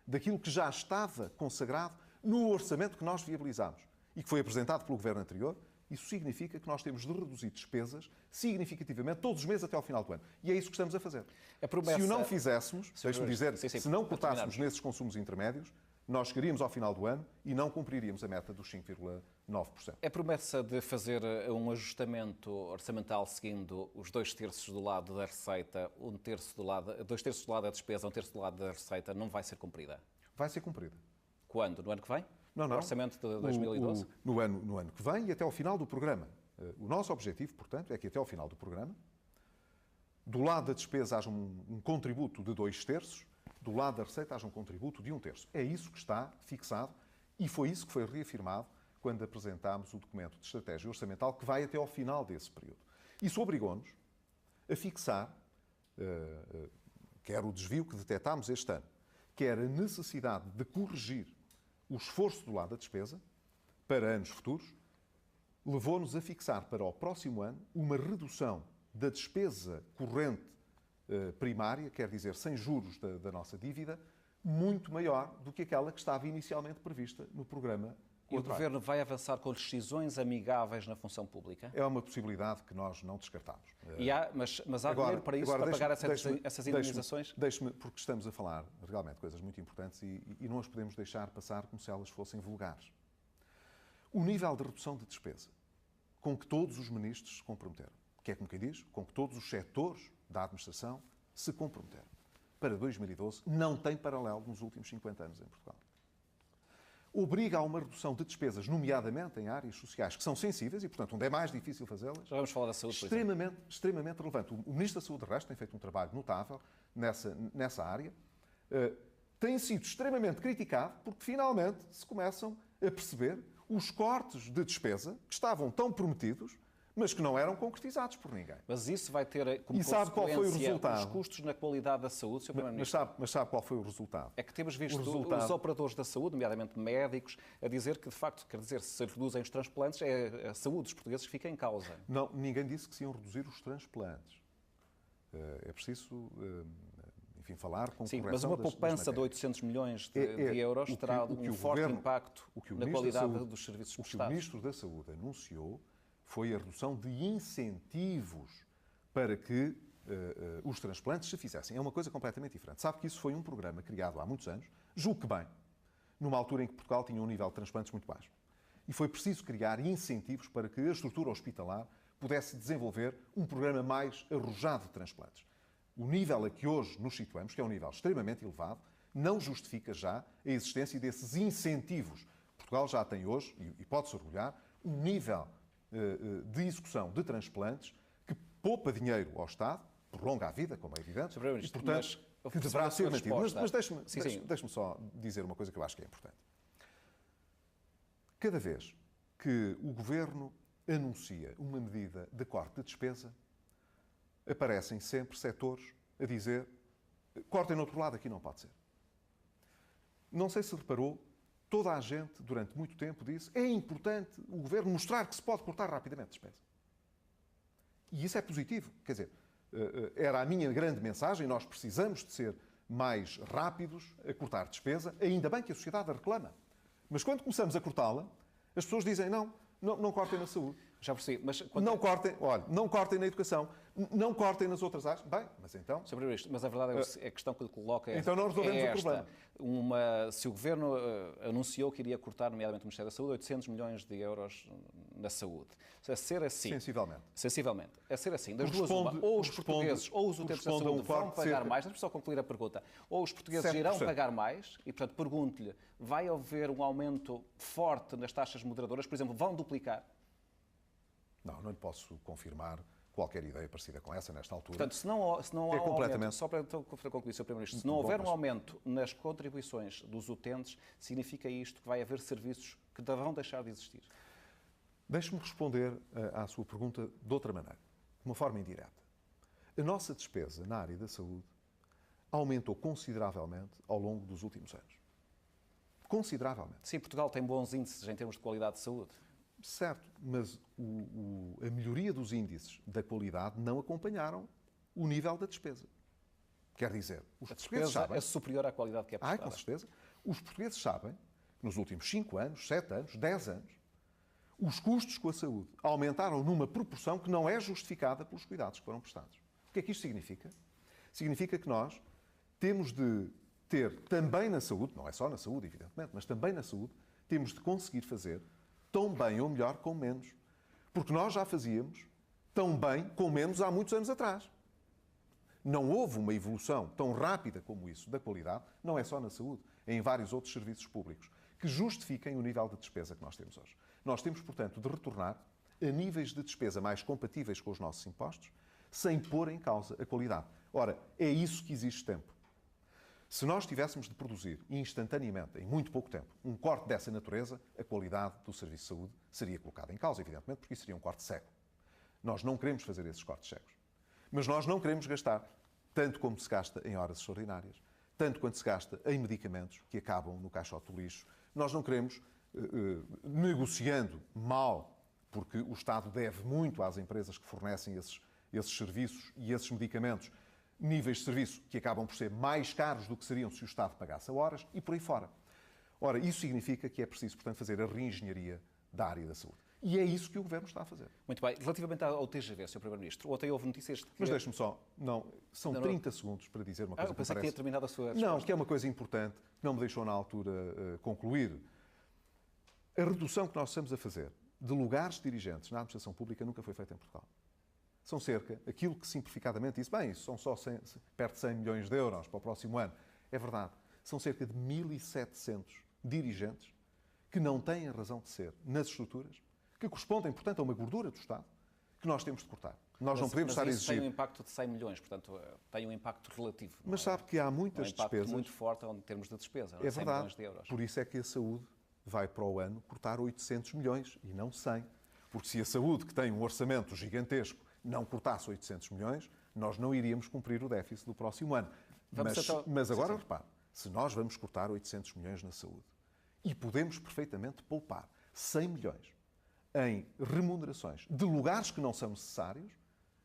daquilo que já estava consagrado no orçamento que nós viabilizámos e que foi apresentado pelo governo anterior, isso significa que nós temos de reduzir despesas significativamente todos os meses até ao final do ano. E é isso que estamos a fazer. Se o não fizéssemos, deixe-me dizer, se não cortássemos nesses consumos intermédios, nós chegaríamos ao final do ano e não cumpriríamos a meta dos 5,9%.
É promessa de fazer um ajustamento orçamental seguindo os 2/3 do lado da receita, 2/3 do lado da despesa, 1/3 do lado da receita, não vai ser cumprida?
Vai ser cumprida.
Quando? No ano que vem?
Não.
No orçamento de 2012?
No ano que vem e até ao final do programa. O nosso objetivo, portanto, é que até ao final do programa, do lado da despesa haja um contributo de 2/3, do lado da receita haja um contributo de 1/3. É isso que está fixado e foi isso que foi reafirmado quando apresentámos o documento de estratégia orçamental que vai até ao final desse período. Isso obrigou-nos a fixar, quer o desvio que detectámos este ano, quer a necessidade de corrigir o esforço do lado da despesa para anos futuros, levou-nos a fixar para o próximo ano uma redução da despesa corrente primária, quer dizer, sem juros da nossa dívida, muito maior do que aquela que estava inicialmente prevista no programa.
E o Governo vai avançar com decisões amigáveis na função pública?
É uma possibilidade que nós não descartamos.
Mas há dinheiro para isso, para pagar essas indemnizações?
Deixe-me, porque estamos a falar realmente de coisas muito importantes e não as podemos deixar passar como se elas fossem vulgares. O nível de redução de despesa com que todos os ministros se comprometeram, que é como quem diz, com que todos os setores da administração se comprometeram, para 2012, não tem paralelo nos últimos 50 anos em Portugal. Obriga a uma redução de despesas, nomeadamente em áreas sociais que são sensíveis e, portanto, onde é mais difícil fazê-las.
Já vamos falar da saúde,
extremamente relevante. O Ministro da Saúde, de resto, tem feito um trabalho notável nessa área. Tem sido extremamente criticado porque, finalmente, se começam a perceber os cortes de despesa que estavam tão prometidos, mas que não eram concretizados por ninguém.
Mas isso vai ter como
sabe qual foi o resultado?
Os custos na qualidade da saúde, Sr. Primeiro-Ministro.
Mas sabe qual foi o resultado?
É que temos visto os operadores da saúde, nomeadamente médicos, a dizer que, de facto, quer dizer, se reduzem os transplantes, é a saúde dos portugueses que fica em causa.
Não, ninguém disse que se iam reduzir os transplantes. É preciso, enfim, falar com
Sim, mas uma poupança de 800 milhões de euros terá um forte impacto na qualidade dos serviços prestados.
O que o Ministro da Saúde anunciou foi a redução de incentivos para que os transplantes se fizessem. É uma coisa completamente diferente. Sabe que isso foi um programa criado há muitos anos, julgo que bem, numa altura em que Portugal tinha um nível de transplantes muito baixo. E foi preciso criar incentivos para que a estrutura hospitalar pudesse desenvolver um programa mais arrojado de transplantes. O nível a que hoje nos situamos, que é um nível extremamente elevado, não justifica já a existência desses incentivos. Portugal já tem hoje, e pode-se orgulhar, um nível de execução de transplantes que poupa dinheiro ao Estado, prolonga a vida, como é evidente, e, portanto, que deverá ser mantido. Mas deixe-me só dizer uma coisa que eu acho que é importante. Cada vez que o Governo anuncia uma medida de corte de despesa, aparecem sempre setores a dizer cortem no outro lado, aqui não pode ser. Não sei se reparou, toda a gente, durante muito tempo, disse é importante o Governo mostrar que se pode cortar rapidamente despesa. E isso é positivo. Quer dizer, era a minha grande mensagem, nós precisamos de ser mais rápidos a cortar despesa, ainda bem que a sociedade a reclama. Mas quando começamos a cortá-la, as pessoas dizem não cortem na saúde.
Já percebi, mas...
Não cortem na educação, não cortem nas outras áreas. Bem, mas então...
Sr. Primeiro-Ministro, mas a verdade é a questão que lhe coloca
então não resolvemos o problema.
Se o Governo anunciou que iria cortar, nomeadamente o Ministério da Saúde, 800 milhões de euros na saúde. A ser assim... Sensivelmente. A ser assim, das duas uma, ou os portugueses ou os utentes da saúde vão pagar mais, deixa-me só concluir a pergunta, ou os portugueses 7%. Irão pagar mais, e portanto pergunto-lhe, vai haver um aumento forte nas taxas moderadoras, por exemplo, vão duplicar?
Não lhe posso confirmar qualquer ideia parecida com essa nesta altura.
Portanto, se não há aumento, só para concluir, Sr. Primeiro-Ministro, se não houver um aumento nas contribuições dos utentes, significa isto que vai haver serviços que vão deixar de existir?
Deixe-me responder à sua pergunta de outra maneira, de uma forma indireta. A nossa despesa na área da saúde aumentou consideravelmente ao longo dos últimos anos. Consideravelmente.
Sim, Portugal tem bons índices em termos de qualidade de saúde.
Certo, mas a melhoria dos índices da qualidade não acompanharam o nível da despesa. Quer dizer, os portugueses sabem...
é superior à qualidade que é prestada.
Com certeza. Os portugueses sabem que nos últimos 5 anos, 7 anos, 10 anos, os custos com a saúde aumentaram numa proporção que não é justificada pelos cuidados que foram prestados. O que é que isto significa? Significa que nós temos de ter também na saúde, não é só na saúde, evidentemente, mas também na saúde, temos de conseguir fazer tão bem ou melhor com menos. Porque nós já fazíamos tão bem com menos há muitos anos atrás. Não houve uma evolução tão rápida como isso da qualidade, não é só na saúde, é em vários outros serviços públicos, que justifiquem o nível de despesa que nós temos hoje. Nós temos, portanto, de retornar a níveis de despesa mais compatíveis com os nossos impostos, sem pôr em causa a qualidade. Ora, é isso que exige tempo. Se nós tivéssemos de produzir instantaneamente, em muito pouco tempo, um corte dessa natureza, a qualidade do serviço de saúde seria colocada em causa, evidentemente, porque isso seria um corte cego. Nós não queremos fazer esses cortes cegos. Mas nós não queremos gastar tanto como se gasta em horas extraordinárias, tanto quanto se gasta em medicamentos que acabam no caixote do lixo. Nós não queremos, negociando mal, porque o Estado deve muito às empresas que fornecem esses serviços e esses medicamentos, níveis de serviço que acabam por ser mais caros do que seriam se o Estado pagasse a horas e por aí fora. Ora, isso significa que é preciso, portanto, fazer a reengenharia da área da saúde. E é isso que o Governo está a fazer.
Muito bem. Relativamente ao TGV, Sr. Primeiro-Ministro, ontem houve notícias de que...
Mas deixe-me só... Não, são 30 segundos para dizer uma coisa
eu pensei que tinha terminado a sua
resposta. Não, que é uma coisa importante, que não me deixou na altura concluir. A redução que nós estamos a fazer de lugares dirigentes na administração pública nunca foi feita em Portugal. São cerca, aquilo que simplificadamente disse, bem, isso são só perto de 100 milhões de euros para o próximo ano. É verdade. São cerca de 1.700 dirigentes que não têm a razão de ser nas estruturas, que correspondem, portanto, a uma gordura do Estado, que nós temos de cortar. Nós não podemos estar a exigir...
Mas tem um impacto de 100 milhões, portanto, tem um impacto relativo.
Mas sabe que há muitas despesas...
É um impacto muito forte em termos de despesa, não é? 100 milhões de euros.
Por isso é que a saúde vai para o ano cortar 800 milhões e não 100. Porque se a saúde, que tem um orçamento gigantesco, não cortasse 800 milhões, nós não iríamos cumprir o déficit do próximo ano. Mas agora, repare, se nós vamos cortar 800 milhões na saúde e podemos perfeitamente poupar 100 milhões em remunerações de lugares que não são necessários,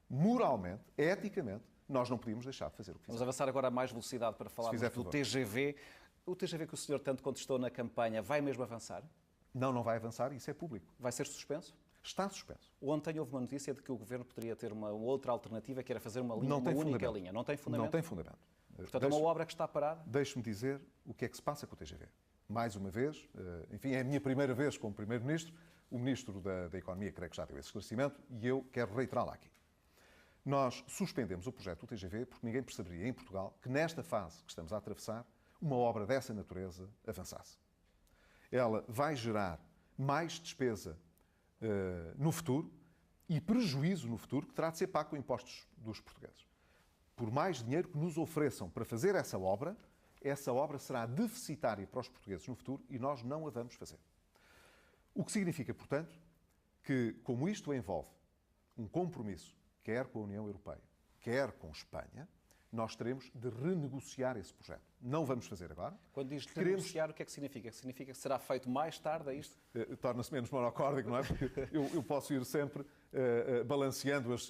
moralmente, eticamente, nós não podíamos deixar de fazer o que fizemos.
Vamos avançar agora a mais velocidade para falarmos do TGV. O TGV que o senhor tanto contestou na campanha vai mesmo avançar?
Não, não vai avançar, isso é público.
Vai ser suspenso?
Está suspenso.
Ontem houve uma notícia de que o Governo poderia ter uma outra alternativa, que era fazer uma única linha. Não tem fundamento?
Não tem fundamento.
Portanto, é uma obra que está parada?
Deixe-me dizer o que é que se passa com o TGV. Mais uma vez, enfim, é a minha primeira vez como Primeiro-Ministro, o Ministro da Economia creio que já deu esse esclarecimento e eu quero reiterá-lo aqui. Nós suspendemos o projeto do TGV porque ninguém perceberia em Portugal que nesta fase que estamos a atravessar, uma obra dessa natureza avançasse. Ela vai gerar mais despesa no futuro e prejuízo no futuro que terá de ser pago com impostos dos portugueses. Por mais dinheiro que nos ofereçam para fazer essa obra será deficitária para os portugueses no futuro e nós não a vamos fazer. O que significa, portanto, que como isto envolve um compromisso, quer com a União Europeia, quer com Espanha, nós teremos de renegociar esse projeto. Não vamos fazer agora.
Quando diz renegociar, o que é que significa? Significa que será feito mais tarde a isto?
Torna-se menos monocórdico, não é? Porque eu posso ir sempre balanceando as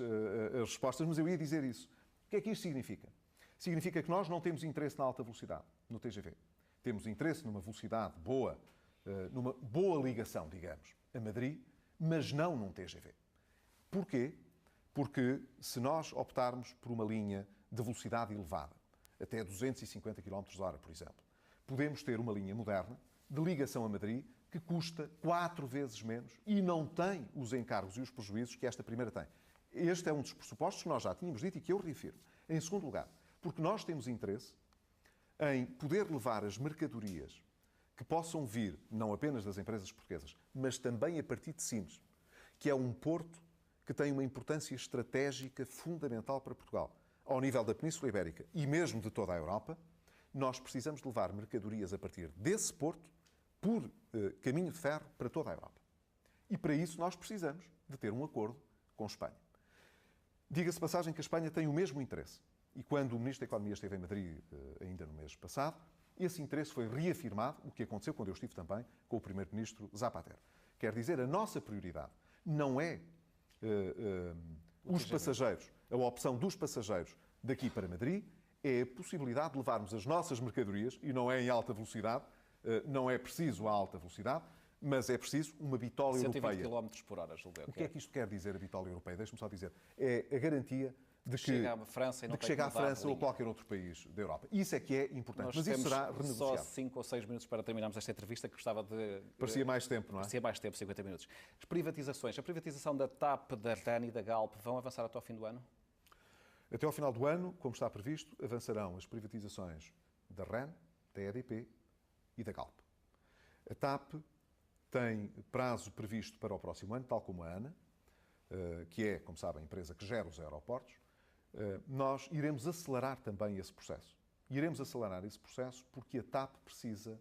respostas, mas eu ia dizer isso. O que é que isto significa? Significa que nós não temos interesse na alta velocidade, no TGV. Temos interesse numa velocidade boa, numa boa ligação, digamos, a Madrid, mas não num TGV. Porquê? Porque se nós optarmos por uma linha de velocidade elevada, até 250 km/h, por exemplo, podemos ter uma linha moderna de ligação a Madrid que custa 4 vezes menos e não tem os encargos e os prejuízos que esta primeira tem. Este é um dos pressupostos que nós já tínhamos dito e que eu reafirmo. Em segundo lugar, porque nós temos interesse em poder levar as mercadorias que possam vir, não apenas das empresas portuguesas, mas também a partir de Sines, que é um porto que tem uma importância estratégica fundamental para Portugal. Ao nível da Península Ibérica e mesmo de toda a Europa, nós precisamos de levar mercadorias a partir desse porto por caminho de ferro para toda a Europa. E para isso nós precisamos de ter um acordo com Espanha. Diga-se de passagem que a Espanha tem o mesmo interesse. E quando o Ministro da Economia esteve em Madrid, ainda no mês passado, esse interesse foi reafirmado, o que aconteceu quando eu estive também com o Primeiro-Ministro Zapatero. Quer dizer, a nossa prioridade não é os passageiros, a opção dos passageiros daqui para Madrid, é a possibilidade de levarmos as nossas mercadorias, e não é em alta velocidade, não é preciso a alta velocidade, mas é preciso uma bitola europeia.
120 km por hora, Gilberto.
O que é que isto quer dizer, a bitola europeia? Deixe-me só dizer. É a garantia de que
chega à França, e não
de que chega à França ou qualquer outro país da Europa. Isso é que é importante. Mas isso será renegociado.
Só 5 ou 6 minutos para terminarmos esta entrevista, que gostava de...
Parecia mais tempo, não é?
Parecia mais tempo, 50 minutos. As privatizações. A privatização da TAP, da RAN e da Galp vão avançar até ao fim do ano?
Até ao final do ano, como está previsto, avançarão as privatizações da RAN, da EDP e da Galp. A TAP tem prazo previsto para o próximo ano, tal como a ANA, que é, como sabem, a empresa que gera os aeroportos. Nós iremos acelerar também esse processo. Iremos acelerar esse processo porque a TAP precisa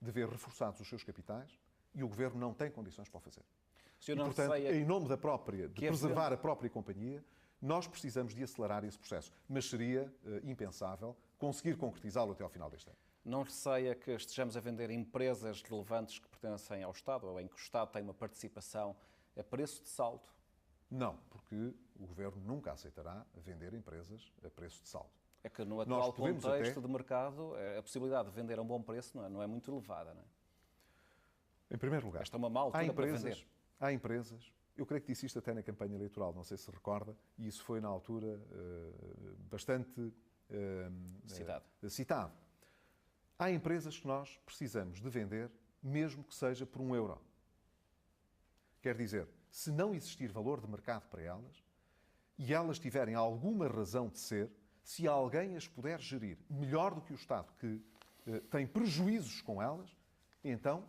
de ver reforçados os seus capitais e o Governo não tem condições para o fazer. E, portanto, em nome de preservar a própria companhia, nós precisamos de acelerar esse processo. Mas seria impensável conseguir concretizá-lo até ao final deste ano.
Não receia que estejamos a vender empresas relevantes que pertencem ao Estado, ou em que o Estado tem uma participação a preço de saldo?
Não, porque o Governo nunca aceitará vender empresas a preço de saldo.
É que no atual contexto de mercado, a possibilidade de vender a um bom preço não é muito elevada, não é?
Em primeiro lugar,
esta é uma má altura para vender.
Há empresas, eu creio que disse isto até na campanha eleitoral, não sei se recorda, e isso foi na altura bastante citado. Há empresas que nós precisamos de vender, mesmo que seja por €1. Quer dizer, se não existir valor de mercado para elas, e elas tiverem alguma razão de ser, se alguém as puder gerir melhor do que o Estado, que tem prejuízos com elas, então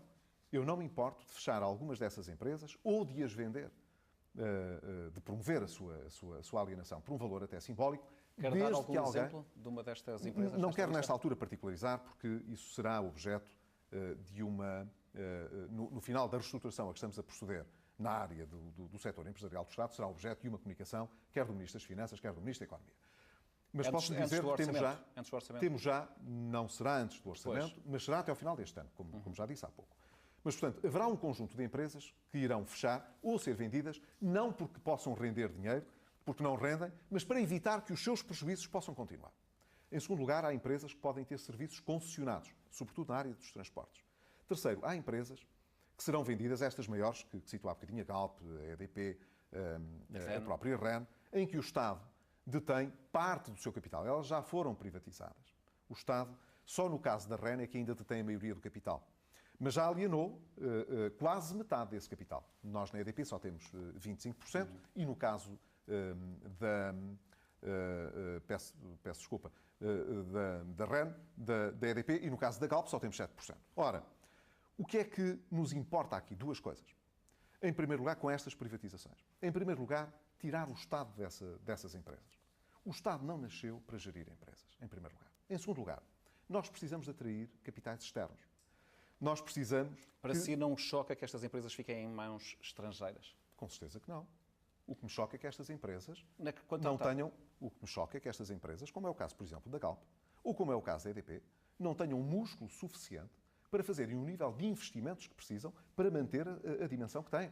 eu não me importo de fechar algumas dessas empresas ou de as vender, de promover a sua alienação por um valor até simbólico.
Quer dar algum exemplo de uma destas empresas?
Não quero nesta altura particularizar, porque isso será objeto de uma... No final da reestruturação a que estamos a proceder na área do setor empresarial do Estado, será objeto de uma comunicação, quer do Ministro das Finanças, quer do Ministro da Economia. Mas posso dizer que temos já, não será antes do orçamento, mas será até ao final deste ano, como já disse há pouco. Mas, portanto, haverá um conjunto de empresas que irão fechar ou ser vendidas, não porque possam render dinheiro, porque não rendem, mas para evitar que os seus prejuízos possam continuar. Em segundo lugar, há empresas que podem ter serviços concessionados, sobretudo na área dos transportes. Terceiro, há empresas que serão vendidas, estas maiores, que citou há bocadinho, a Galp, a EDP, a própria RAN, em que o Estado detém parte do seu capital. Elas já foram privatizadas. O Estado, só no caso da RAN, é que ainda detém a maioria do capital. Mas já alienou quase metade desse capital. Nós, na EDP, só temos 25%, e no caso da RAN, da EDP, e no caso da Galp, só temos 7%. Ora, o que é que nos importa aqui? Duas coisas. Em primeiro lugar, com estas privatizações. Em primeiro lugar, tirar o Estado dessas empresas. O Estado não nasceu para gerir empresas, em primeiro lugar. Em segundo lugar, nós precisamos de atrair capitais externos. Nós precisamos...
Para si não choca que estas empresas fiquem em mãos estrangeiras?
Com certeza que não. O que me choca é que estas empresas não tenham... O que me choca é que estas empresas, como é o caso, por exemplo, da Galp, ou como é o caso da EDP, não tenham um músculo suficiente para fazerem o nível de investimentos que precisam para manter a dimensão que têm.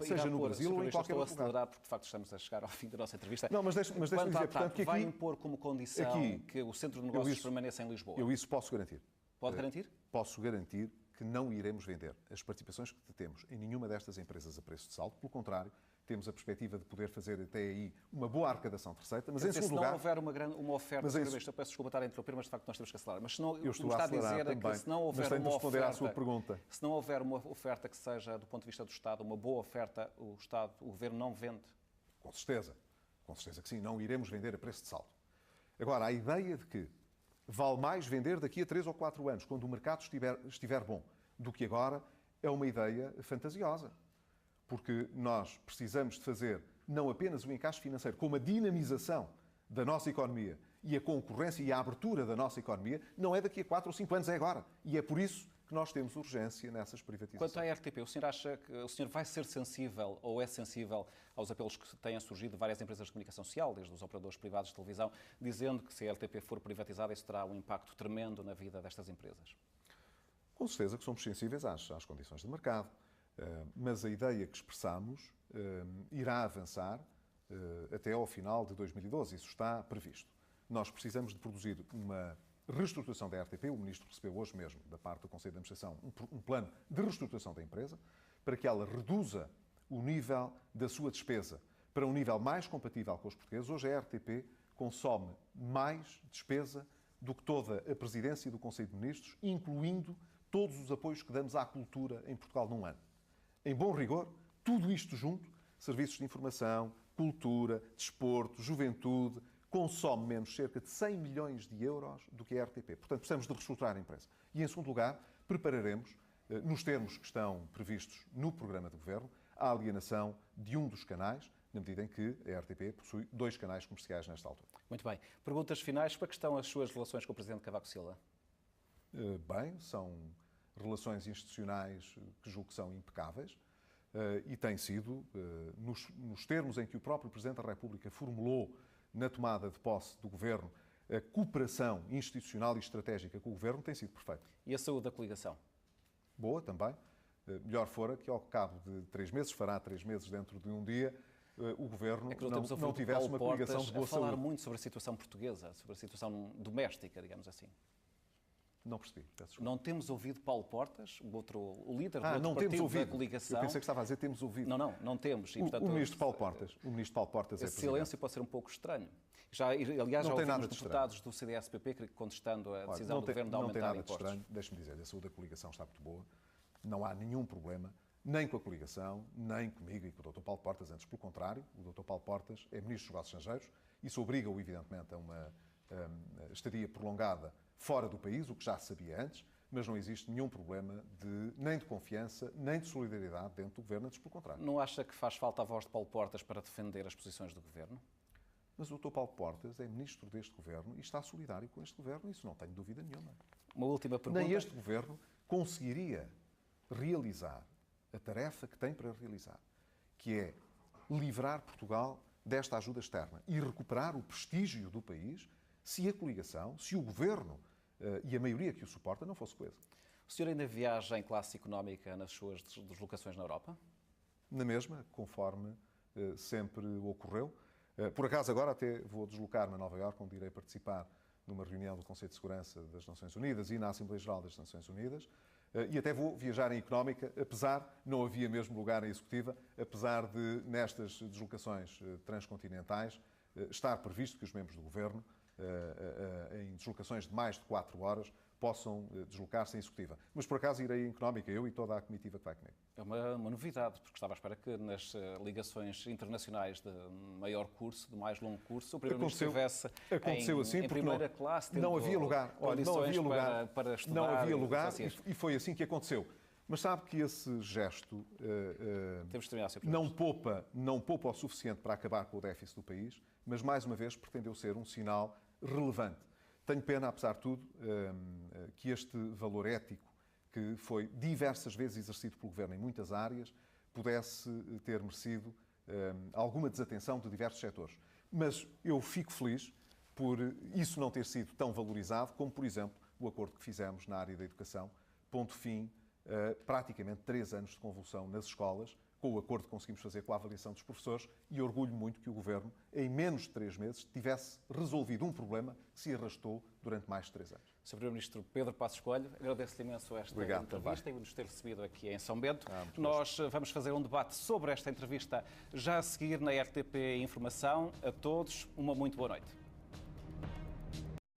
Seja no Brasil ou em qualquer outro lugar.
Estou a acelerar porque, de facto, estamos a chegar ao fim da nossa entrevista.
Não, mas deixe-me dizer, portanto, que aqui...
vai impor como condição que o centro de negócios permaneça em Lisboa?
Eu isso posso garantir.
Pode garantir?
Posso garantir que não iremos vender as participações que temos em nenhuma destas empresas a preço de saldo. Pelo contrário, temos a perspectiva de poder fazer até aí uma boa arrecadação de receita. Mas, em segundo lugar...
Se não houver uma oferta... Eu peço desculpa estar a interromper, mas de facto nós temos que acelerar. Mas se não,
eu estou a acelerar também,
se não houver
mas tenho de responder
à
sua pergunta.
Se não houver uma oferta que seja, do ponto de vista do Estado, uma boa oferta, o Governo não vende?
Com certeza que sim. Não iremos vender a preço de saldo. Agora, a ideia de que vale mais vender daqui a 3 ou 4 anos, quando o mercado estiver bom, do que agora, é uma ideia fantasiosa. Porque nós precisamos de fazer não apenas o encaixe financeiro, como a dinamização da nossa economia e a concorrência e a abertura da nossa economia, não é daqui a 4 ou 5 anos, é agora. E é por isso que nós temos urgência nessas privatizações.
Quanto à RTP, o senhor acha que o senhor vai ser sensível ou é sensível aos apelos que têm surgido de várias empresas de comunicação social, desde os operadores privados de televisão, dizendo que se a RTP for privatizada, isso terá um impacto tremendo na vida destas empresas?
Com certeza que somos sensíveis às condições de mercado, mas a ideia que expressamos irá avançar até ao final de 2012. Isso está previsto. Nós precisamos de produzir uma reestruturação da RTP. O Ministro recebeu hoje mesmo, da parte do Conselho de Administração, um plano de reestruturação da empresa para que ela reduza o nível da sua despesa para um nível mais compatível com os portugueses. Hoje a RTP consome mais despesa do que toda a Presidência do Conselho de Ministros, incluindo todos os apoios que damos à cultura em Portugal num ano. Em bom rigor, tudo isto junto, serviços de informação, cultura, desporto, juventude, consome menos cerca de 100 milhões de euros do que a RTP. Portanto, precisamos de reestruturar a empresa. E, em segundo lugar, prepararemos, nos termos que estão previstos no programa de governo, a alienação de um dos canais, na medida em que a RTP possui 2 canais comerciais nesta altura.
Muito bem. Perguntas finais. Como é que estão as suas relações com o Presidente Cavaco Silva?
Bem, são relações institucionais que julgo que são impecáveis e tem sido, nos termos em que o próprio Presidente da República formulou na tomada de posse do Governo, a cooperação institucional e estratégica com o Governo tem sido perfeita.
E a saúde da coligação?
Boa também. Melhor fora que ao cabo de 3 meses, fará 3 meses dentro de um dia, o Governo não tivesse uma coligação de boa saúde.
A falar muito sobre a situação portuguesa, sobre a situação doméstica, digamos assim.
Não percebi.
Não temos ouvido Paulo Portas, o líder do
não
outro
temos
partido
ouvido.
da coligação.
Eu pensei que estava a dizer temos ouvido.
Não temos. E,
portanto, o Ministro Paulo Portas é
esse silêncio pode ser um pouco estranho. Aliás, já ouvimos deputados do CDS-PP contestando a decisão do Governo de aumentar impostos.
Não tem nada de estranho. Deixe-me dizer, a saúde da coligação está muito boa. Não há nenhum problema, nem com a coligação, nem comigo e com o Dr. Paulo Portas. Antes, pelo contrário, o Dr. Paulo Portas é Ministro dos Negócios Estrangeiros. Isso obriga-o, evidentemente, a uma estadia prolongada fora do país, o que já sabia antes, mas não existe nenhum problema nem de confiança, nem de solidariedade dentro do Governo, antes pelo contrário.
Não acha que faz falta a voz de Paulo Portas para defender as posições do Governo?
Mas o Dr. Paulo Portas é Ministro deste Governo e está solidário com este Governo, isso não tenho dúvida nenhuma.
Uma última pergunta.
Nem este Governo conseguiria realizar a tarefa que tem para realizar, que é livrar Portugal desta ajuda externa e recuperar o prestígio do país, se a coligação, se o Governo e a maioria que o suporta não fosse coesa.
O senhor ainda viaja em classe económica nas suas deslocações na Europa?
Na mesma, conforme sempre ocorreu. Por acaso, agora até vou deslocar-me a Nova Iorque, onde irei participar numa reunião do Conselho de Segurança das Nações Unidas e na Assembleia Geral das Nações Unidas. E até vou viajar em económica, apesar, não havia mesmo lugar em executiva, apesar de, nestas deslocações transcontinentais, estar previsto que os membros do Governo, em deslocações de mais de 4 horas, possam deslocar-se em executiva. Mas, por acaso, irei em económica, eu e toda a comitiva que vai comigo.
É uma novidade, porque estava à espera que nas ligações internacionais de maior curso, de mais longo curso, o Primeiro-Ministro estivesse em primeira classe,
não havia lugar.
Não havia lugar para estudar.
Não havia lugar e foi assim que aconteceu. Mas sabe que esse gesto não poupa o suficiente para acabar com o déficit do país, mas, mais uma vez, pretendeu ser um sinal relevante. Tenho pena, apesar de tudo, que este valor ético, que foi diversas vezes exercido pelo Governo em muitas áreas, pudesse ter merecido alguma desatenção de diversos setores. Mas eu fico feliz por isso não ter sido tão valorizado como, por exemplo, o acordo que fizemos na área da educação, ponto fim a praticamente 3 anos de convulsão nas escolas, com o acordo que conseguimos fazer com a avaliação dos professores, e orgulho muito que o Governo, em menos de 3 meses, tivesse resolvido um problema que se arrastou durante mais de 3 anos.
Sr. Primeiro-Ministro Pedro Passos Coelho, agradeço-lhe imenso esta entrevista e nos ter recebido aqui em São Bento. Nós vamos fazer um debate sobre esta entrevista já a seguir na RTP Informação. A todos, uma muito boa noite.